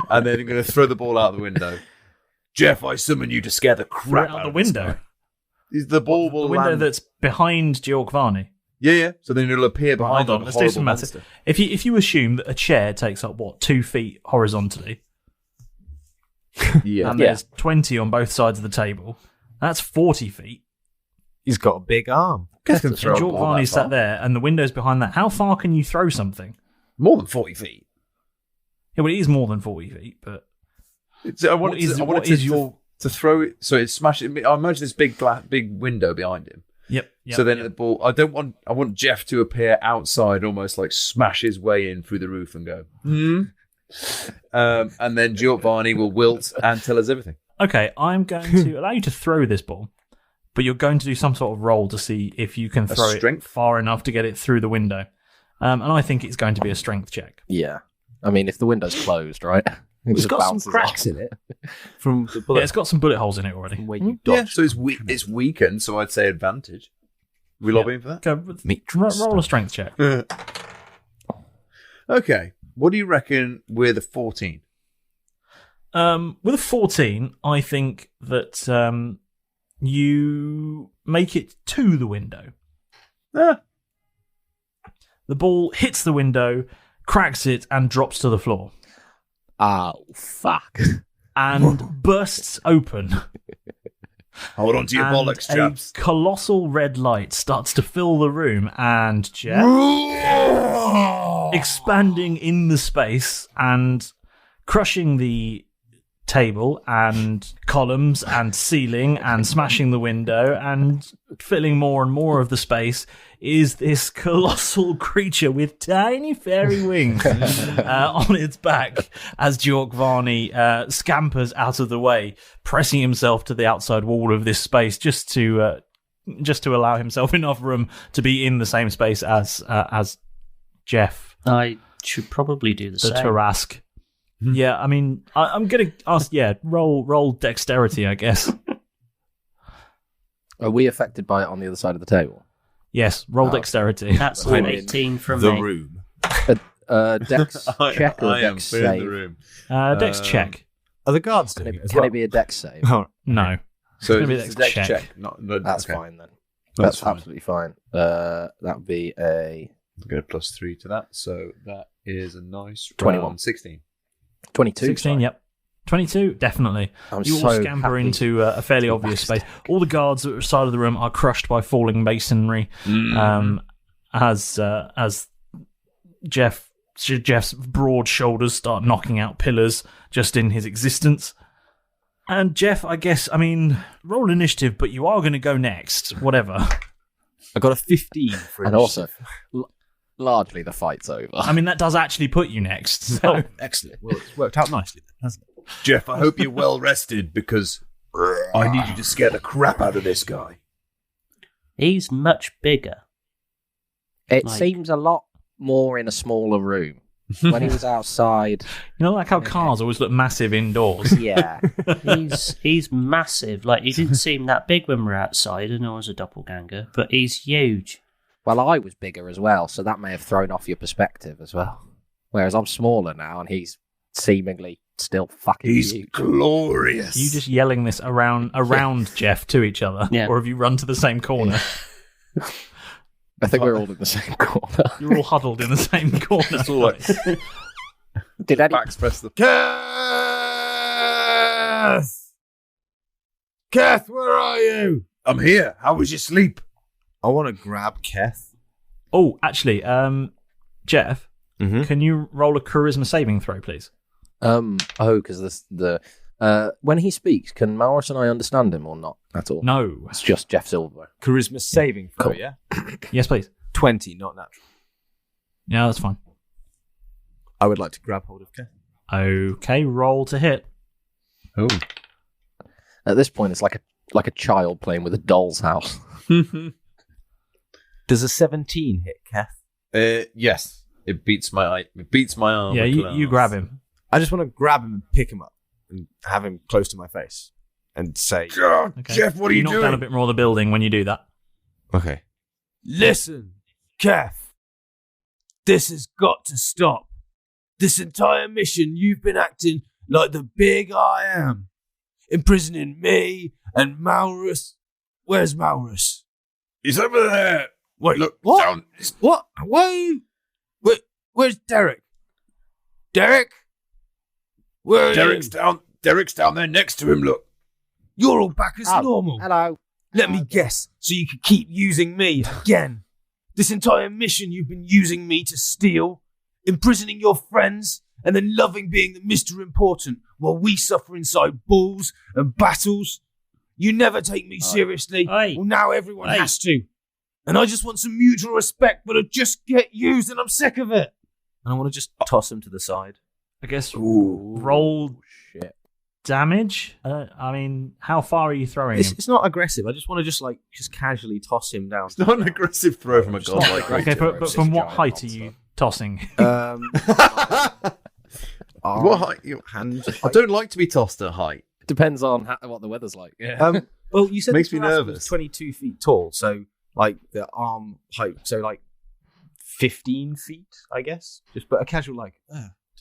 And then I'm going to throw the ball out the window. Jeff, I summon you to scare the crap Out out the of this window. guy. The ball will The window land. that's behind Georg Varney. Yeah. So then it'll appear behind Hold on, like a let's do horrible some maths. monster. If you assume that a chair takes up 2 feet horizontally, Yeah. and there's 20 on both sides of the table, that's 40 feet. He's got a big arm. Keth can And throw a Georg ball that Varney's far. sat there, and the window's behind that. How far can you throw something? More than 40 feet. Yeah, well, it is more than 40 feet, but I want What is- I want what it to, is your- to throw it so it smashes. I imagine this big window behind him. yep. So then the ball. I want Jeff to appear outside, almost like smash his way in through the roof and go. And then Giovanni will wilt and tell us everything. Okay, I'm going to allow you to throw this ball, but you're going to do some sort of roll to see if you can throw it strength? far enough to get it through the window. And I think it's going to be a strength check. Yeah. I mean, if the window's closed, right? It It's just got some bounces cracks off. in it from the Yeah, bullet. it's got some bullet holes in it already. Where you Yeah, dodge. so it's weakened. So I'd say advantage. We lobbying for that? Go, roll a strength check. Okay. What do you reckon with a 14? With a 14, I think that you make it to the window. The ball hits the window, cracks it, and drops to the floor. Oh, fuck. And bursts open. Hold on to your bollocks, chaps. A colossal red light starts to fill the room, and Jeff, expanding in the space and crushing the table and columns and ceiling and smashing the window and filling more and more of the space is this colossal creature with tiny fairy wings on its back as Jork Varney scampers out of the way, pressing himself to the outside wall of this space just to allow himself enough room to be in the same space as Jeff. I should probably do the same. Tarrasque. Yeah, I mean, I'm going to ask, roll dexterity, I guess. Are we affected by it on the other side of the table? Yes, roll dexterity. That's an 18 from the me. room. Dex check or I am dex filling the save? room. Dex check. Are the guards Can doing it, it as can well? it be a dex save? Oh, No. So gonna be it's a dex dex check. check. That's okay. fine then. That's That's fine. absolutely fine. That would be a I'll get a +3 to that. So that is a nice 21. round. 16. 22. 16, sorry. yep. 22, definitely. I'm You all so scamper happy. into a fairly obvious space. All the guards at the side of the room are crushed by falling masonry. As Jeff's broad shoulders start knocking out pillars just in his existence. And Jeff, I guess, roll initiative, but you are going to go next. Whatever. I got a 15 for And also, largely the fight's over. That does actually put you next. So. excellent. Well, it's worked out nicely then, hasn't it? Jeff, I hope you're well rested because I need you to scare the crap out of this guy. He's much bigger. It Like- seems a lot more in a smaller room. When he was outside, Like how cars always look massive indoors. yeah. He's massive. Like, he didn't seem that big when we were outside and I was a doppelganger, but he's huge. Well, I was bigger as well, so that may have thrown off your perspective as well. Whereas I'm smaller now, and he's seemingly still fucking He's huge. glorious. Are you just yelling this around Jeff to each other? Yeah. Or have you run to the same corner? I think we're all in the same corner. You're all huddled in the same corner. It's all like Did any... backs press the. Keth, where are you? I'm here. How was your sleep? I want to grab Keth. Oh, actually, Jeff, Mm-hmm. can you roll a charisma saving throw, please? because when he speaks, can Malrus and I understand him or not at all? No. It's just Jeff Silverbow. Charisma saving throw, Cool. yeah? Yes, please. 20, not natural. Yeah, that's fine. I would like to grab hold of Keth. Okay, roll to hit. Oh. At this point, it's like a child playing with a doll's house. Does a 17 hit Keth? Yes. It beats my armor. Yeah, you class. grab him. I just want to grab him and pick him up and have him close to my face and say, God, Okay. Jeff, what are you knock doing? down a bit more of the building when you do that. okay, listen, Keth, this has got to stop. This entire mission, you've been acting like the big I am, imprisoning me and Malrus. Where's Malrus? He's over there. Wait, Look, what? down. What? Why? Where's Derek? Derek? Where are Derek's you? down. Derek's down there next to him. Look. You're all back as Oh, normal. Hello. Let me guess, so you can keep using me again. This entire mission you've been using me to steal, imprisoning your friends, and then loving being the Mr. Important while we suffer inside balls and battles. You never take me seriously. Oi. Well, now everyone Oi. has to. And I just want some mutual respect, but I just get used and I'm sick of it. And I want to just toss him to the side. I guess Ooh. roll Shit. damage. How far are you throwing him? It's not aggressive. I just want to just casually toss him down. It's not an aggressive throw from a god like great. Okay, but It's from a what giant height are monster. you tossing? What height? Hand. I don't like to be tossed at height. Depends on what the weather's like. Yeah. Well, you said Makes the me Tarrasque was nervous. 22 feet tall, so like the arm height, so like 15 feet, I guess. Just but a casual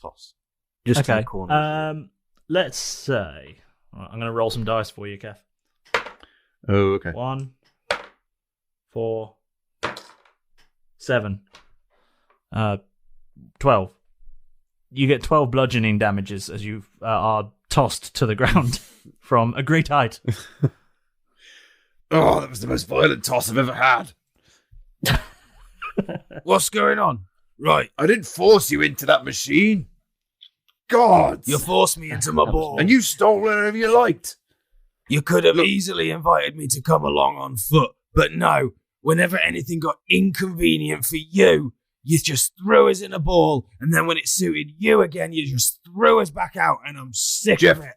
toss. Just to the corner. Let's say I'm going to roll some dice for you, Keth. Oh, okay. 1, 4, 7, 12. You get 12 bludgeoning damages as you are tossed to the ground from a great height. Oh, that was the most violent toss I've ever had. What's going on? Right. I didn't force you into that machine. God. You forced me into my ball. And you stole whatever you liked. You could have easily invited me to come along on foot, but no. Whenever anything got inconvenient for you, you just threw us in a ball, and then when it suited you again, you just threw us back out, and I'm sick Jeff, of it.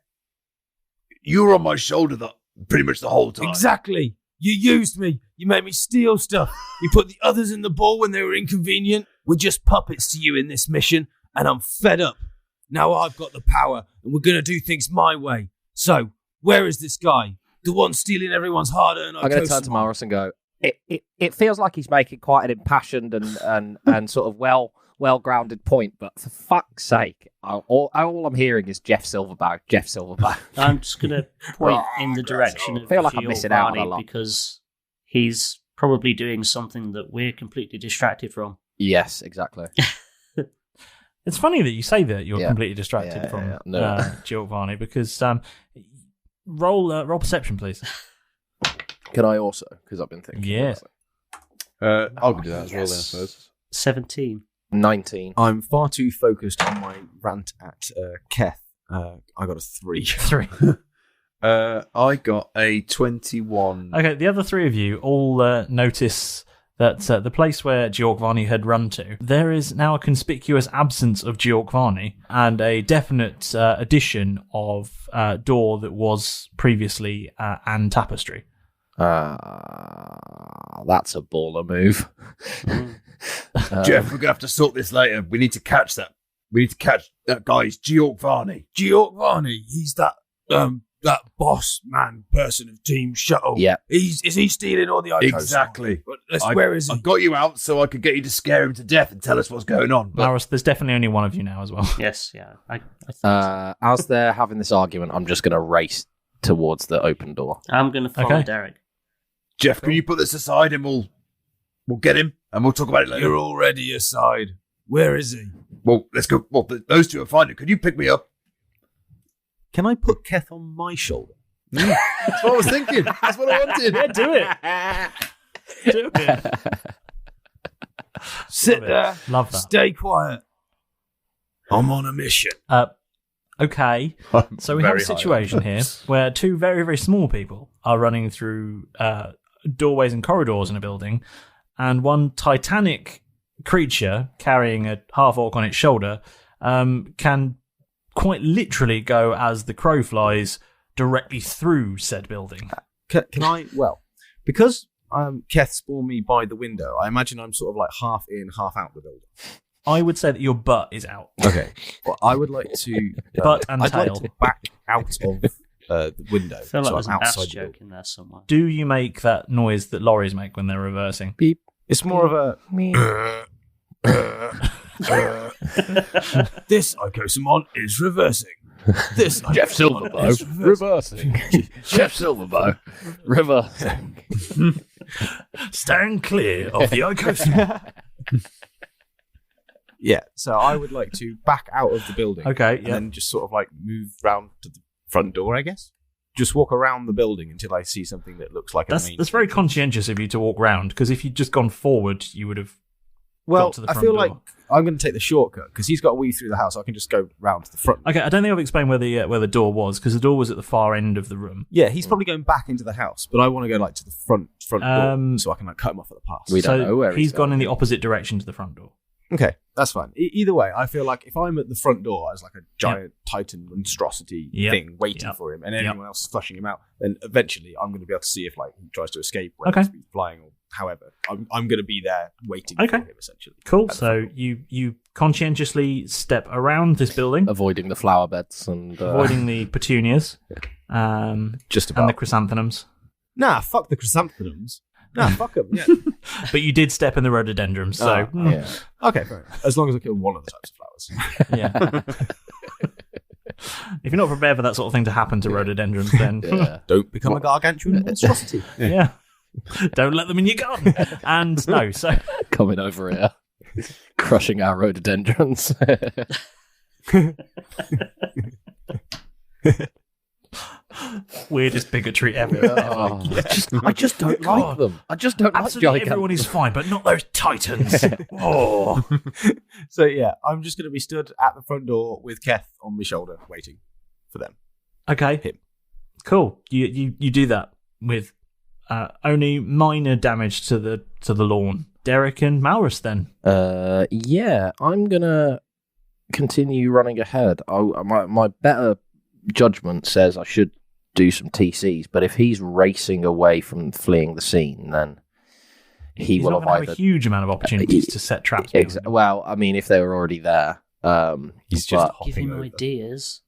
You were on my shoulder pretty much the whole time. Exactly. You used me. You made me steal stuff. You put the others in the ball when they were inconvenient. We're just puppets to you in this mission, and I'm fed up. Now I've got the power, and we're going to do things my way. So, where is this guy? The one stealing everyone's hard-earned. I'm going to turn to Malrus and go, It feels like he's making quite an impassioned and sort of well-grounded point, but for fuck's sake, all I'm hearing is Jeff Silverbow. I'm just going to point in the direction of I feel like I'm missing out on a Giovanni lot. because he's probably doing something that we're completely distracted from. Yes, exactly. It's funny that you say that you're completely distracted from No. Giovanni, because roll perception, please. Can I also? Because I've been thinking. Yes. I'll do that as well then, I suppose. 17. 19. I'm far too focused on my rant at Keth. I got a 3. 3. I got a 21. Okay, the other three of you all notice that the place where Giovanni had run to, there is now a conspicuous absence of Giovanni and a definite addition of door that was previously an tapestry. That's a baller move. Jeff, we're going to have to sort this later. We need to catch that. We need to catch that guy's Giovanni. Giovanni, he's that boss man person of Team Shuttle. Yeah. Is he stealing all the icons? Exactly. Where is he? I got you out so I could get you to scare him to death and tell us what's going on. But Malrus, there's definitely only one of you now as well. Yes, yeah. I think so. As they're having this argument, I'm just going to race towards the open door. I'm going to follow Okay. Derek. Jeff, can you put this aside and we'll get him and we'll talk about it later. You're already aside. Where is he? Well, let's go. Well, those two are fine. Could you pick me up? Can I put Keth on my shoulder? That's what I was thinking. That's what I wanted. Yeah, do it. Do it. Sit Love it. there. Love that. Stay quiet. I'm on a mission. Okay, so we have a situation here where two very, very small people are running through doorways and corridors in a building, and one titanic creature carrying a half-orc on its shoulder can quite literally go as the crow flies directly through said building. Can I? Well, because Keth spawned me by the window, I imagine I'm sort of like half in, half out the building. I would say that your butt is out. Okay. Well, I would like to... Butt and I'd tail. like to back out of the window. I feel like so there's I'm an ass outside the joke building. in there somewhere. Do you make that noise that lorries make when they're reversing? Beep. It's more of a... This Icosamon is reversing. This Jeff Icosamon Silverbow. is reversing. Jeff Silverbow. Reversing. Stand clear of the Icosamon. Yeah, so I would like to back out of the building. Okay, And yeah. then just sort of like move round to the front door, I guess. Just walk around the building until I see something that looks like a main... That's very conscientious of you to walk round, because if you'd just gone forward, you would have Well, got to the I front feel door. like I'm going to take the shortcut because he's got to weave through the house. So I can just go round to the front. Okay, I don't think I've explained where the door was, because the door was at the far end of the room. Yeah, he's probably going back into the house, but I want to go like to the front door so I can like cut him off at the pass. We don't So know where he's he's gone going. in the opposite direction to the front door. Okay, that's fine. Either way, I feel like if I'm at the front door as like a giant titan monstrosity Yep. thing waiting Yep. for him, and Yep. anyone else is flushing him out, then eventually I'm going to be able to see if like he tries to escape, whether Okay. he's flying or however. I'm going to be there waiting Okay. for him essentially. Cool. At the So front door. you conscientiously step around this building, Avoiding the flower beds and... avoiding the petunias, Just and about. the chrysanthemums. Nah, fuck the chrysanthemums. Nah, fuck them. Yeah. But you did step in the rhododendrons, so Yeah. Okay, fair enough. As long as I kill one of the types of flowers. yeah. If you're not prepared for that sort of thing to happen to rhododendrons, then Yeah. Don't become a gargantuan monstrosity. yeah. Don't let them in your garden. And no, so Coming over here, crushing our rhododendrons. weirdest bigotry ever. Oh, I just don't like them. I just don't Absolutely like everyone gigantic. is fine, but not those titans. Oh. So yeah, I'm just going to be stood at the front door with Keth on my shoulder, waiting for them. Okay. Him. Cool. You do that with only minor damage to the lawn. Derek and Malrus then. Yeah, I'm gonna continue running ahead. My better judgment says I should do some TCs, but if he's racing away from fleeing the scene, then He's will not have gonna either. have a huge amount of opportunities to set traps. Well, I mean, if they were already there, He's just Give hopping him over. ideas.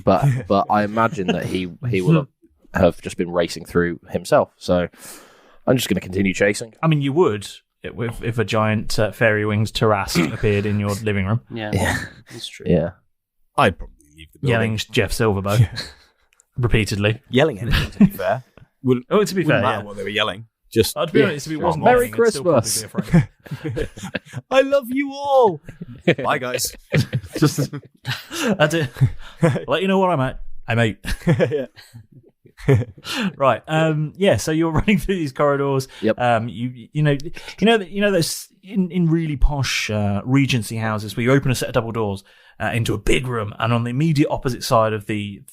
but I imagine that he will have just been racing through himself. So I'm just going to continue chasing. I mean, you would if a giant fairy-winged Tarrasque appeared in your living room, Yeah, Yeah. that's true. Yeah. I'd probably leave the building. yelling Jeff Silverbow repeatedly. Yelling anything, to be fair. Wouldn't Oh, to be fair, matter yeah. what they were yelling. Just, To be honest, if it wasn't Merry yelling, I'd still probably Christmas. be afraid. I love you all. Bye, guys. Just that's it. Let you know where I'm at. I'm out. Right. Yeah. So you're running through these corridors. Yep. You know those in really posh Regency houses where you open a set of double doors into a big room, and on the immediate opposite side of the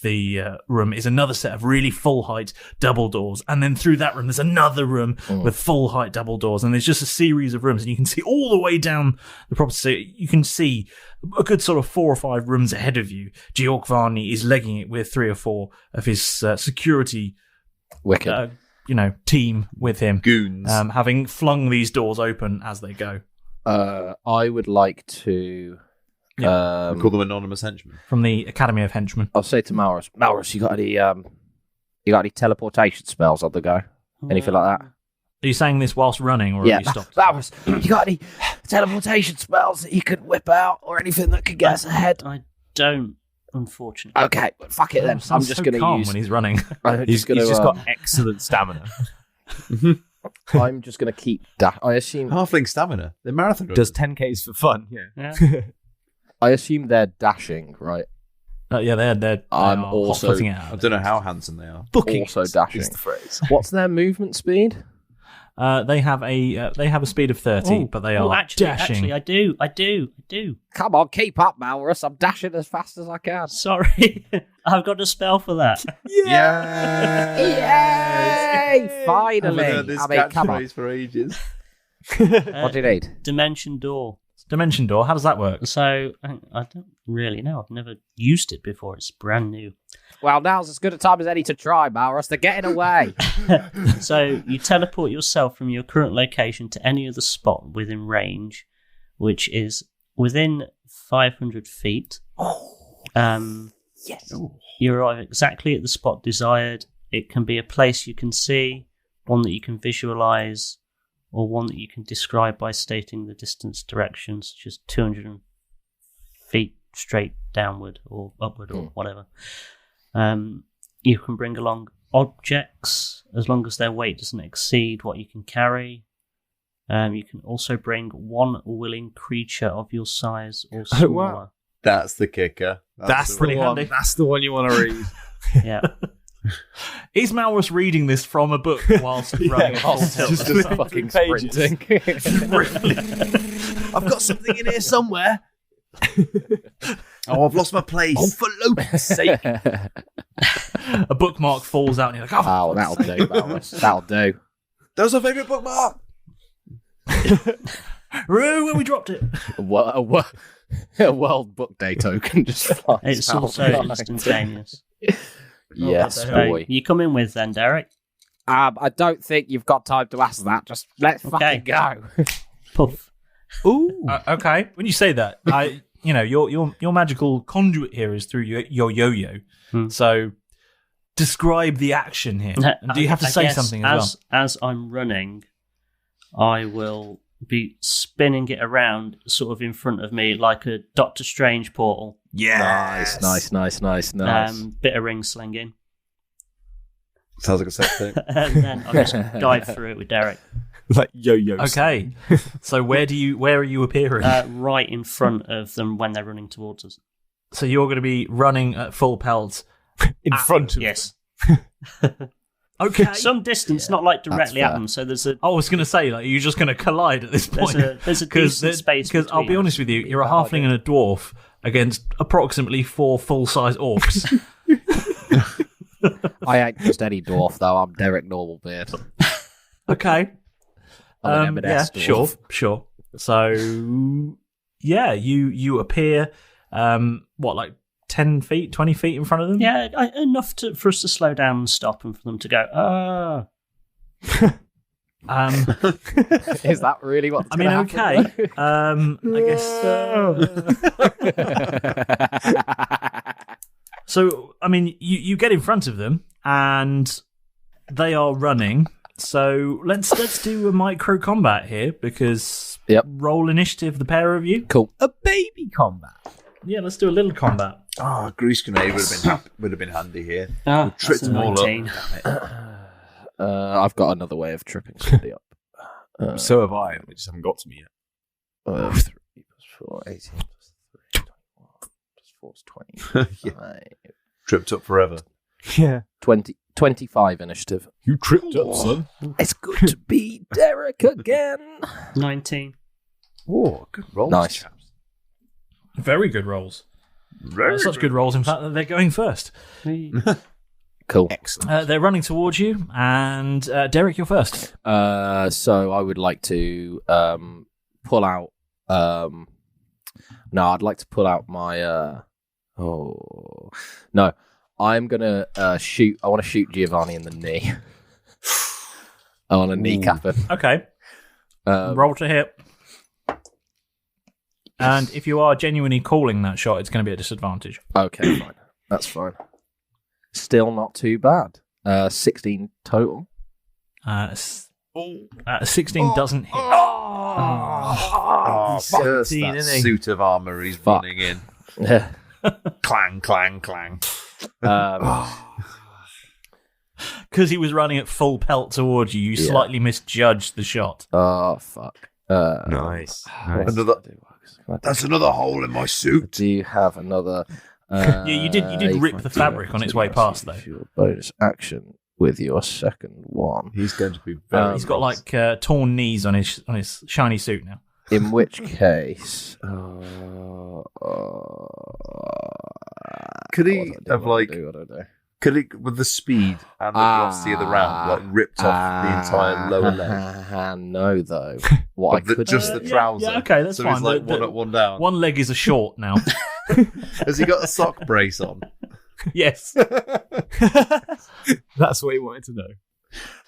room is another set of really full height double doors, and then through that room there's another room with full height double doors, and there's just a series of rooms, and you can see all the way down the property. So you can see a good sort of 4 or 5 rooms ahead of you. Georg Varney is legging it with 3 or 4 of his security Wicked. team with him, Goons. having flung these doors open as they go. I would like to. We call them anonymous henchmen. From the Academy of Henchmen. I'll say to Malrus, you got any teleportation spells on the go? Anything like that? Are you saying this whilst running, or Yeah, have you stopped? Malrus, you got any teleportation spells that you could whip out, or anything that could get us ahead? I don't, unfortunately. Okay, but fuck it then. I'm Sounds just so going to calm use. when he's running. I'm He's just just going got excellent stamina. I'm just going to keep. I assume. Halfling stamina. They're marathon runners. Does 10Ks for fun, yeah. Yeah. I assume they're dashing, right? Yeah, they're I'm are also- hot-footing it I out. don't know how handsome they are. Booking Also dashing. is the phrase. What's their movement speed? They have a speed of 30, but they are actually, dashing. I do. Come on, keep up, Malrus. I'm dashing as fast as I can. Sorry, I've got a spell for that. Yeah. Yay! Finally. I've heard this I mean, come on. catchphrase for ages. What do you need? Dimension door. Dimension door. How does that work? So I don't really know. I've never used it before. It's brand new. Well, now's as good a time as any to try, Malrus. They're getting away. So you teleport yourself from your current location to any other spot within range, which is within 500 feet. Yes. You arrive exactly at the spot desired. It can be a place you can see, one that you can visualize, or one that you can describe by stating the distance direction, such as 200 feet straight downward or upward or whatever. You can bring along objects as long as their weight doesn't exceed what you can carry. You can also bring one willing creature of your size or smaller. wow. That's the kicker. That's pretty the one. handy. That's the one you want to read. Yeah. Is Malrus reading this from a book whilst running? Oh, full tilt? just fucking sprinting. I've got something in here somewhere. Oh, I've lost my place. Oh, for Lopez's sake. A bookmark falls out, and you're like, Oh, that'll do, Malrus. That'll do. That was my favourite bookmark. where we dropped it. A World Book Day token just flies It's out also behind. instantaneous. Yes, So boy. you come in with then, Derek. I don't think you've got time to ask that. Just let's Okay. fucking go. Puff. Ooh. Okay, when you say that, your magical conduit here is through your yo-yo. So, describe the action here. And do you have to say guess something as as I'm running, I will be spinning it around sort of in front of me like a Doctor Strange portal. Yes. Nice. Bit of ring slinging. Sounds like a sex thing. And then I'll just dive through it with Derek. Like yo-yo. Okay. So where are you appearing? Right in front of them when they're running towards us. So you're going to be running at full pelt. In front of Yes. Okay. Some distance, not like directly That's at fair. them. So there's a I was going to say, like, you're just going to collide at this point. there's a decent space. Because I'll be between honest with you, you're a halfling and a dwarf against approximately 4 full-size orcs. I ain't just any dwarf though. I'm Derek Normalbeard. Okay. I'm an Yeah, M&S dwarf. sure. So, yeah, you appear, like 10 feet, 20 feet in front of them? Yeah, enough for us to slow down and stop, and for them to go, ah. Is that really what? I mean, okay. I guess. So, I mean, you get in front of them, and they are running. So let's do a micro combat here, because roll initiative, the pair of you. Cool. a baby combat. Yeah, let's do a little combat. Oh, grease grenade would have been handy here. Ah, tripped that's them all up. 19. I've got another way of tripping somebody up. So have I. They just haven't got to me yet. 3 plus 4, 18 plus 3, 21 plus 4 is 25. Tripped up forever. Yeah. 25 initiative. You tripped up, son. It's good to be Derek again. 19. Oh, good rolls, Nice. chaps. Very good rolls. Such good rolls, in fact, that they're going first. Cool. Excellent. They're running towards you, and Derek, you're first. So I would like to pull out. No, I'd like to pull out my. No, I'm gonna shoot. I want to shoot Giovanni in the knee. I want to kneecap him. Okay. Roll to hit. And if you are genuinely calling that shot, it's going to be a disadvantage. Okay, fine. That's fine. Still not too bad. 16 total. 16 doesn't hit. Oh, first 16, that isn't he? suit of armour he's running in. Yeah. Clang, clang, clang. Because he was running at full pelt towards you, you slightly misjudged the shot. Oh, fuck. Nice. That's another hole in my suit. Do you have another? Yeah, you did rip the fabric on its way past, though. Your bonus action with your second one. He's going to be very. He's got like torn knees on his shiny suit now. In which case, Could he have like? What do I do? Could he, with the speed and the velocity of the round, like ripped off the entire lower leg? No, though. What I could just the trouser. Yeah, okay, that's so fine. he's like one up, one down. One leg is a short now. Has he got a sock brace on? Yes. That's what he wanted to know.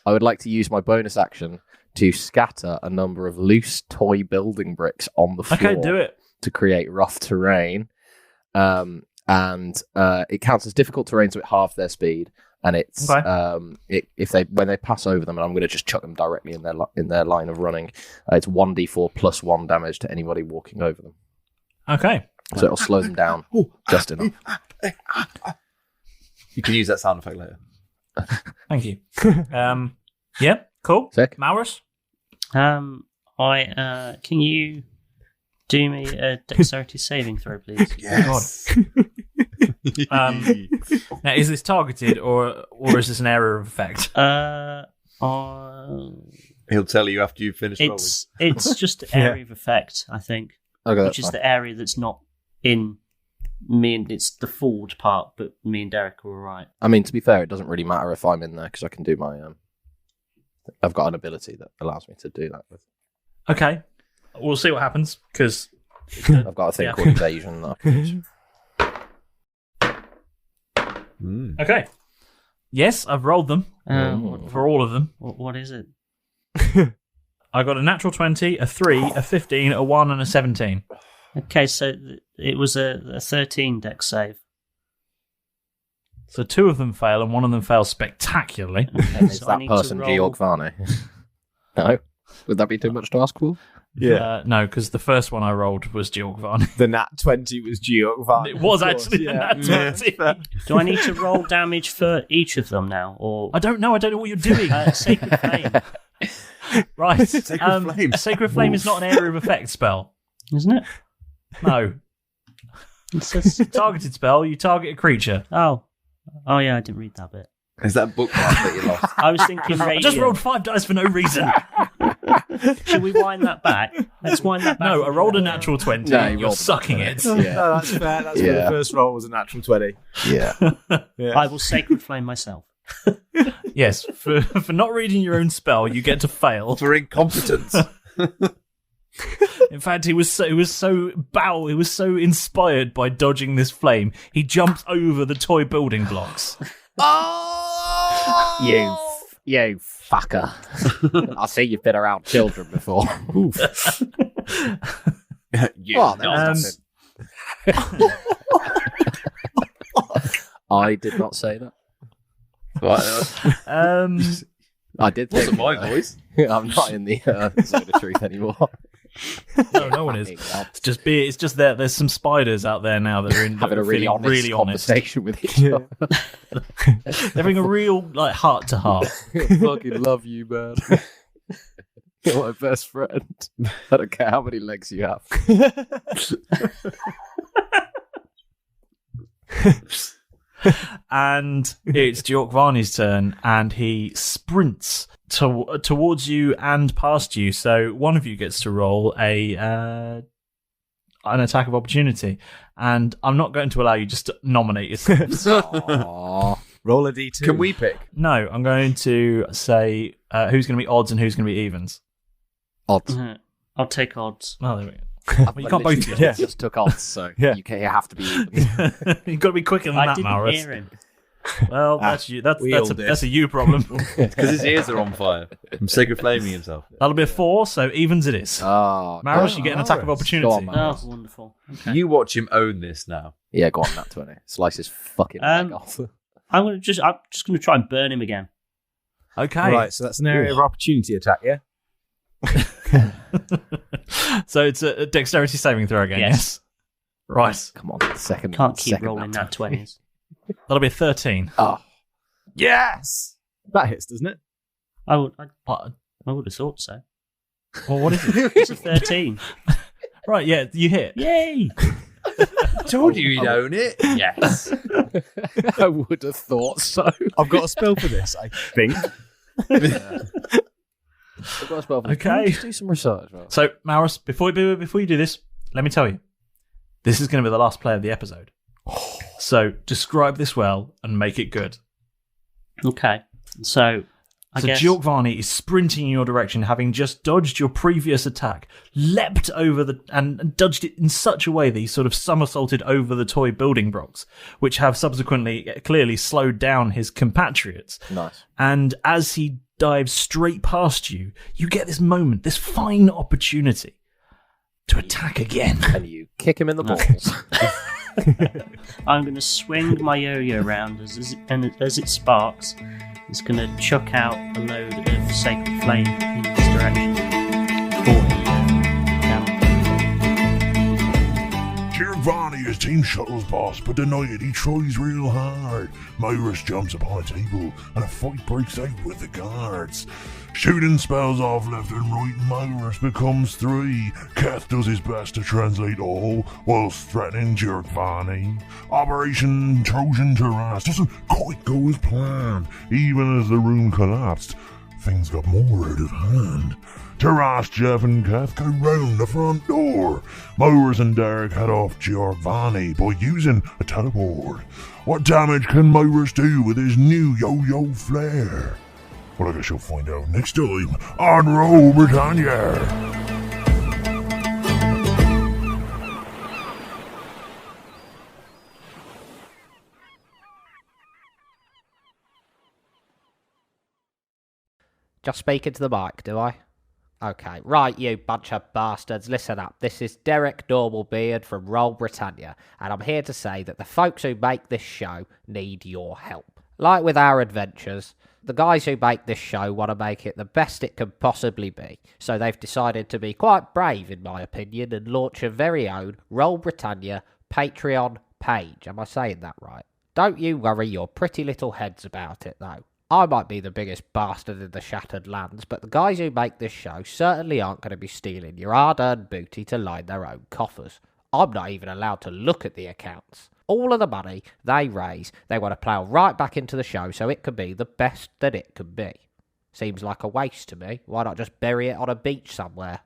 I would like to use my bonus action to scatter a number of loose toy building bricks on the floor. Okay, do it. To create rough terrain. And it counts as difficult terrain, so it halves their speed. And it's when they pass over them, and I'm going to just chuck them directly in their line of running. It's 1d4 plus 1 damage to anybody walking over them. Okay. So it'll slow them down just enough. You can use that sound effect later. Thank you. Yeah, cool. Sick. Malrus? Can you do me a dexterity saving throw, please? Yes. Now, is this targeted or is this an area of effect? He'll tell you after you finish rolling. It's just area of effect, I think, Okay, which is the area that's not in me, and it's the forward part, but me and Derek are all right. I mean, to be fair, it doesn't really matter if I'm in there because I can do my. I've got an ability that allows me to do that with. Okay. We'll see what happens, because... I've got a thing called evasion that I can use. Okay. Yes, I've rolled them for all of them. What is it? I got a natural 20, a 3, a 15, a 1, and a 17. Okay, so it was a 13 dex save. So 2 of them fail, and 1 of them fails spectacularly. Okay, Is so I that need person to roll. Georg Varney? No. Would that be too much to ask for? Yeah. No, because the first one I rolled was Giovanni. The nat 20 was Giovanni. It was actually the nat 20. Do I need to roll damage for each of them now, or I don't know what you're doing. Sacred Flame? Right. Sacred Flame. Sacred Flame is not an area of effect spell. Isn't it? No. It's just... Targeted spell, you target a creature. Oh yeah, I didn't read that bit. Is that bookmark that you lost? I was thinking I just radiant. rolled 5 dice for no reason. Should we wind that back? Let's wind that back. No, I rolled a natural 20. No, you You're rolled a sucking it. No, that's fair. That's fair. The first roll was a natural 20. Yeah. Yeah. I will Sacred Flame myself. Yes, for not reading your own spell, you get to fail. For incompetence. In fact, he was so inspired by dodging this flame, he jumped over the toy building blocks. You fucker. I see you've been around children before. Yeah. I did not say that. I did think. Wasn't my voice. I'm not in the zone of truth anymore. No one is. It's just that there's some spiders out there now that are Having a really honest really honest. conversation with each other. They're having a real heart to heart. Fucking love you, man. You're my best friend. I don't care how many legs you have. And it's Giovanni's turn, and he sprints towards you and past you. So one of you gets to roll an attack of opportunity, and I'm not going to allow you just to nominate yourselves. Aww. Roll a d2. Can we pick? No, I'm going to say who's going to be odds and who's going to be evens. Odds. I'll take odds. Oh, there we go. Well, you can't both do Yeah. it. Just took odds, so Yeah. you have to be even. You've got to be quicker than I that, didn't Malrus. hear him. Well, that's you. That's we all a did. that's a you problem. Because his ears are on fire. I'm sacred flaming himself. That'll be a 4, so evens it is. Oh, Malrus, you get an attack of Malrus. opportunity. Go on, man. Oh, wonderful. Okay. You watch him own this now. Yeah, go on, that 20. Slice his fucking leg off. I'm just gonna try and burn him again. Okay. Right, so that's an area of opportunity attack, yeah? So it's a dexterity saving throw again, yes? Right. Come on, second. Can't keep second rolling nat 20s. That'll be a 13. Oh, Yes! That hits, doesn't it? I would What? have thought so. Well, what is it? It's a 13. Right, yeah, you hit. Yay! Told you he'd own it. Yes. I would have thought so. I've got a spell for this, I think. I've got a spell for this. Okay. Can we just do some research. Right? So, Malrus, before you do this, let me tell you, this is going to be the last play of the episode. So, describe this well and make it good. Okay. So I guess Giovanni is sprinting in your direction, having just dodged your previous attack, leapt over and dodged it in such a way that he sort of somersaulted over the toy building blocks, which have subsequently clearly slowed down his compatriots. Nice. And as he dives straight past you, you get this moment, this fine opportunity to attack again. And you kick him in the balls. I'm going to swing my yo-yo around as it sparks. It's going to chuck out a load of sacred flame in this direction. Giovanni is Team Shuttle's boss, but denied he tries real hard. Malrus jumps upon a table and a fight breaks out with the guards. Shooting spells off left and right, Malrus becomes 3. Keth does his best to translate all, whilst threatening Giovanni. Operation Trojan Terrace doesn't quite go as planned. Even as the room collapsed, things got more out of hand. Terrace, Jeff and Keth go round the front door. Malrus and Derek head off Giovanni by using a teleport. What damage can Malrus do with his new yo-yo flare? Well, I guess you'll find out next time on Roll Britannia. Just speaking to the mic, do I? Okay, right, you bunch of bastards, listen up. This is Derek Normalbeard from Roll Britannia, and I'm here to say that the folks who make this show need your help. Like with our adventures, the guys who make this show want to make it the best it can possibly be, so they've decided to be quite brave, in my opinion, and launch a very own Roll Britannia Patreon page. Am I saying that right? Don't you worry your pretty little heads about it, though. I might be the biggest bastard in the Shattered Lands, but the guys who make this show certainly aren't going to be stealing your hard-earned booty to line their own coffers. I'm not even allowed to look at the accounts. All of the money they raise, they want to plough right back into the show so it can be the best that it can be. Seems like a waste to me. Why not just bury it on a beach somewhere?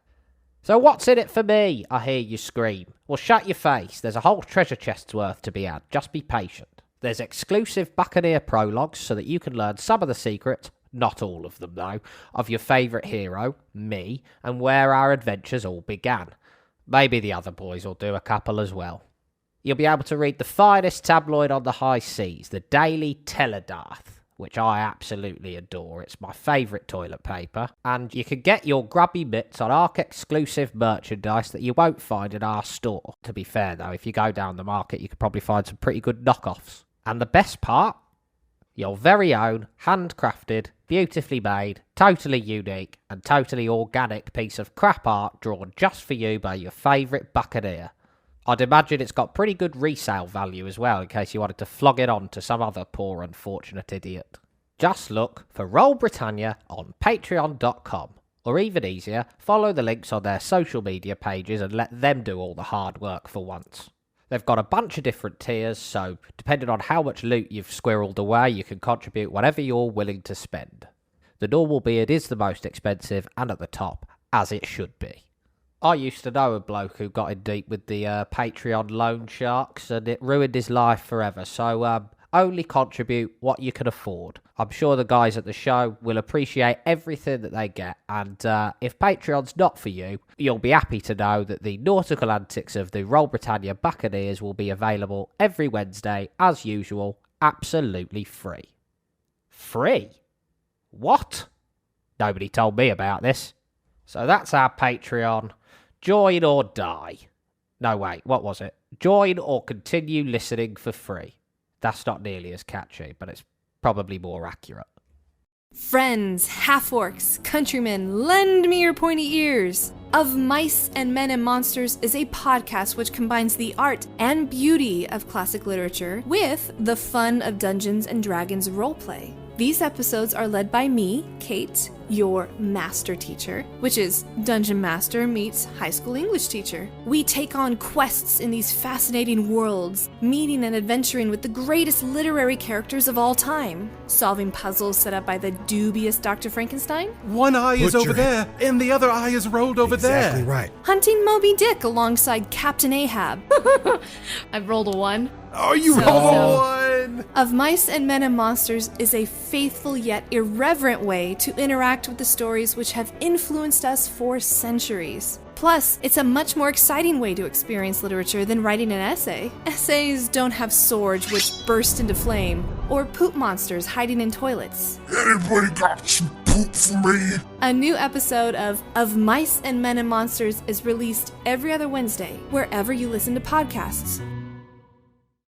So what's in it for me? I hear you scream. Well, shut your face. There's a whole treasure chest's worth to be had. Just be patient. There's exclusive Buccaneer prologues so that you can learn some of the secrets, not all of them though, of your favourite hero, me, and where our adventures all began. Maybe the other boys will do a couple as well. You'll be able to read the finest tabloid on the high seas, the Daily Teledarth, which I absolutely adore. It's my favourite toilet paper. And you can get your grubby mitts on ARC-exclusive merchandise that you won't find in our store. To be fair, though, if you go down the market, you could probably find some pretty good knockoffs. And the best part? Your very own, handcrafted, beautifully made, totally unique, and totally organic piece of crap art drawn just for you by your favourite Buccaneer. I'd imagine it's got pretty good resale value as well, in case you wanted to flog it on to some other poor unfortunate idiot. Just look for Roll Britannia on patreon.com, or even easier, follow the links on their social media pages and let them do all the hard work for once. They've got a bunch of different tiers, so depending on how much loot you've squirreled away, you can contribute whatever you're willing to spend. The Normalbeard is the most expensive and at the top, as it should be. I used to know a bloke who got in deep with the Patreon loan sharks, and it ruined his life forever, so only contribute what you can afford. I'm sure the guys at the show will appreciate everything that they get, and if Patreon's not for you, you'll be happy to know that the nautical antics of the Roll Britannia Buccaneers will be available every Wednesday, as usual, absolutely free. Free? What? Nobody told me about this. So that's our Patreon. Join or die. No, wait, what was it? Join or continue listening for free. That's not nearly as catchy, but it's probably more accurate. Friends, half-orcs, countrymen, lend me your pointy ears. Of Mice and Men and Monsters is a podcast which combines the art and beauty of classic literature with the fun of Dungeons & Dragons roleplay. These episodes are led by me, Kate, your master teacher, which is Dungeon Master meets high school English teacher. We take on quests in these fascinating worlds, meeting and adventuring with the greatest literary characters of all time, solving puzzles set up by the dubious Dr. Frankenstein. One eye is over there, and the other eye is rolled over there. Exactly right. Hunting Moby Dick alongside Captain Ahab. I've rolled a 1. Oh, you rolled a 1! Of Mice and Men and Monsters is a faithful yet irreverent way to interact with the stories which have influenced us for centuries. Plus, it's a much more exciting way to experience literature than writing an essay. Essays don't have swords which burst into flame, or poop monsters hiding in toilets. Anybody got some poop for me? A new episode of Mice and Men and Monsters is released every other Wednesday, wherever you listen to podcasts.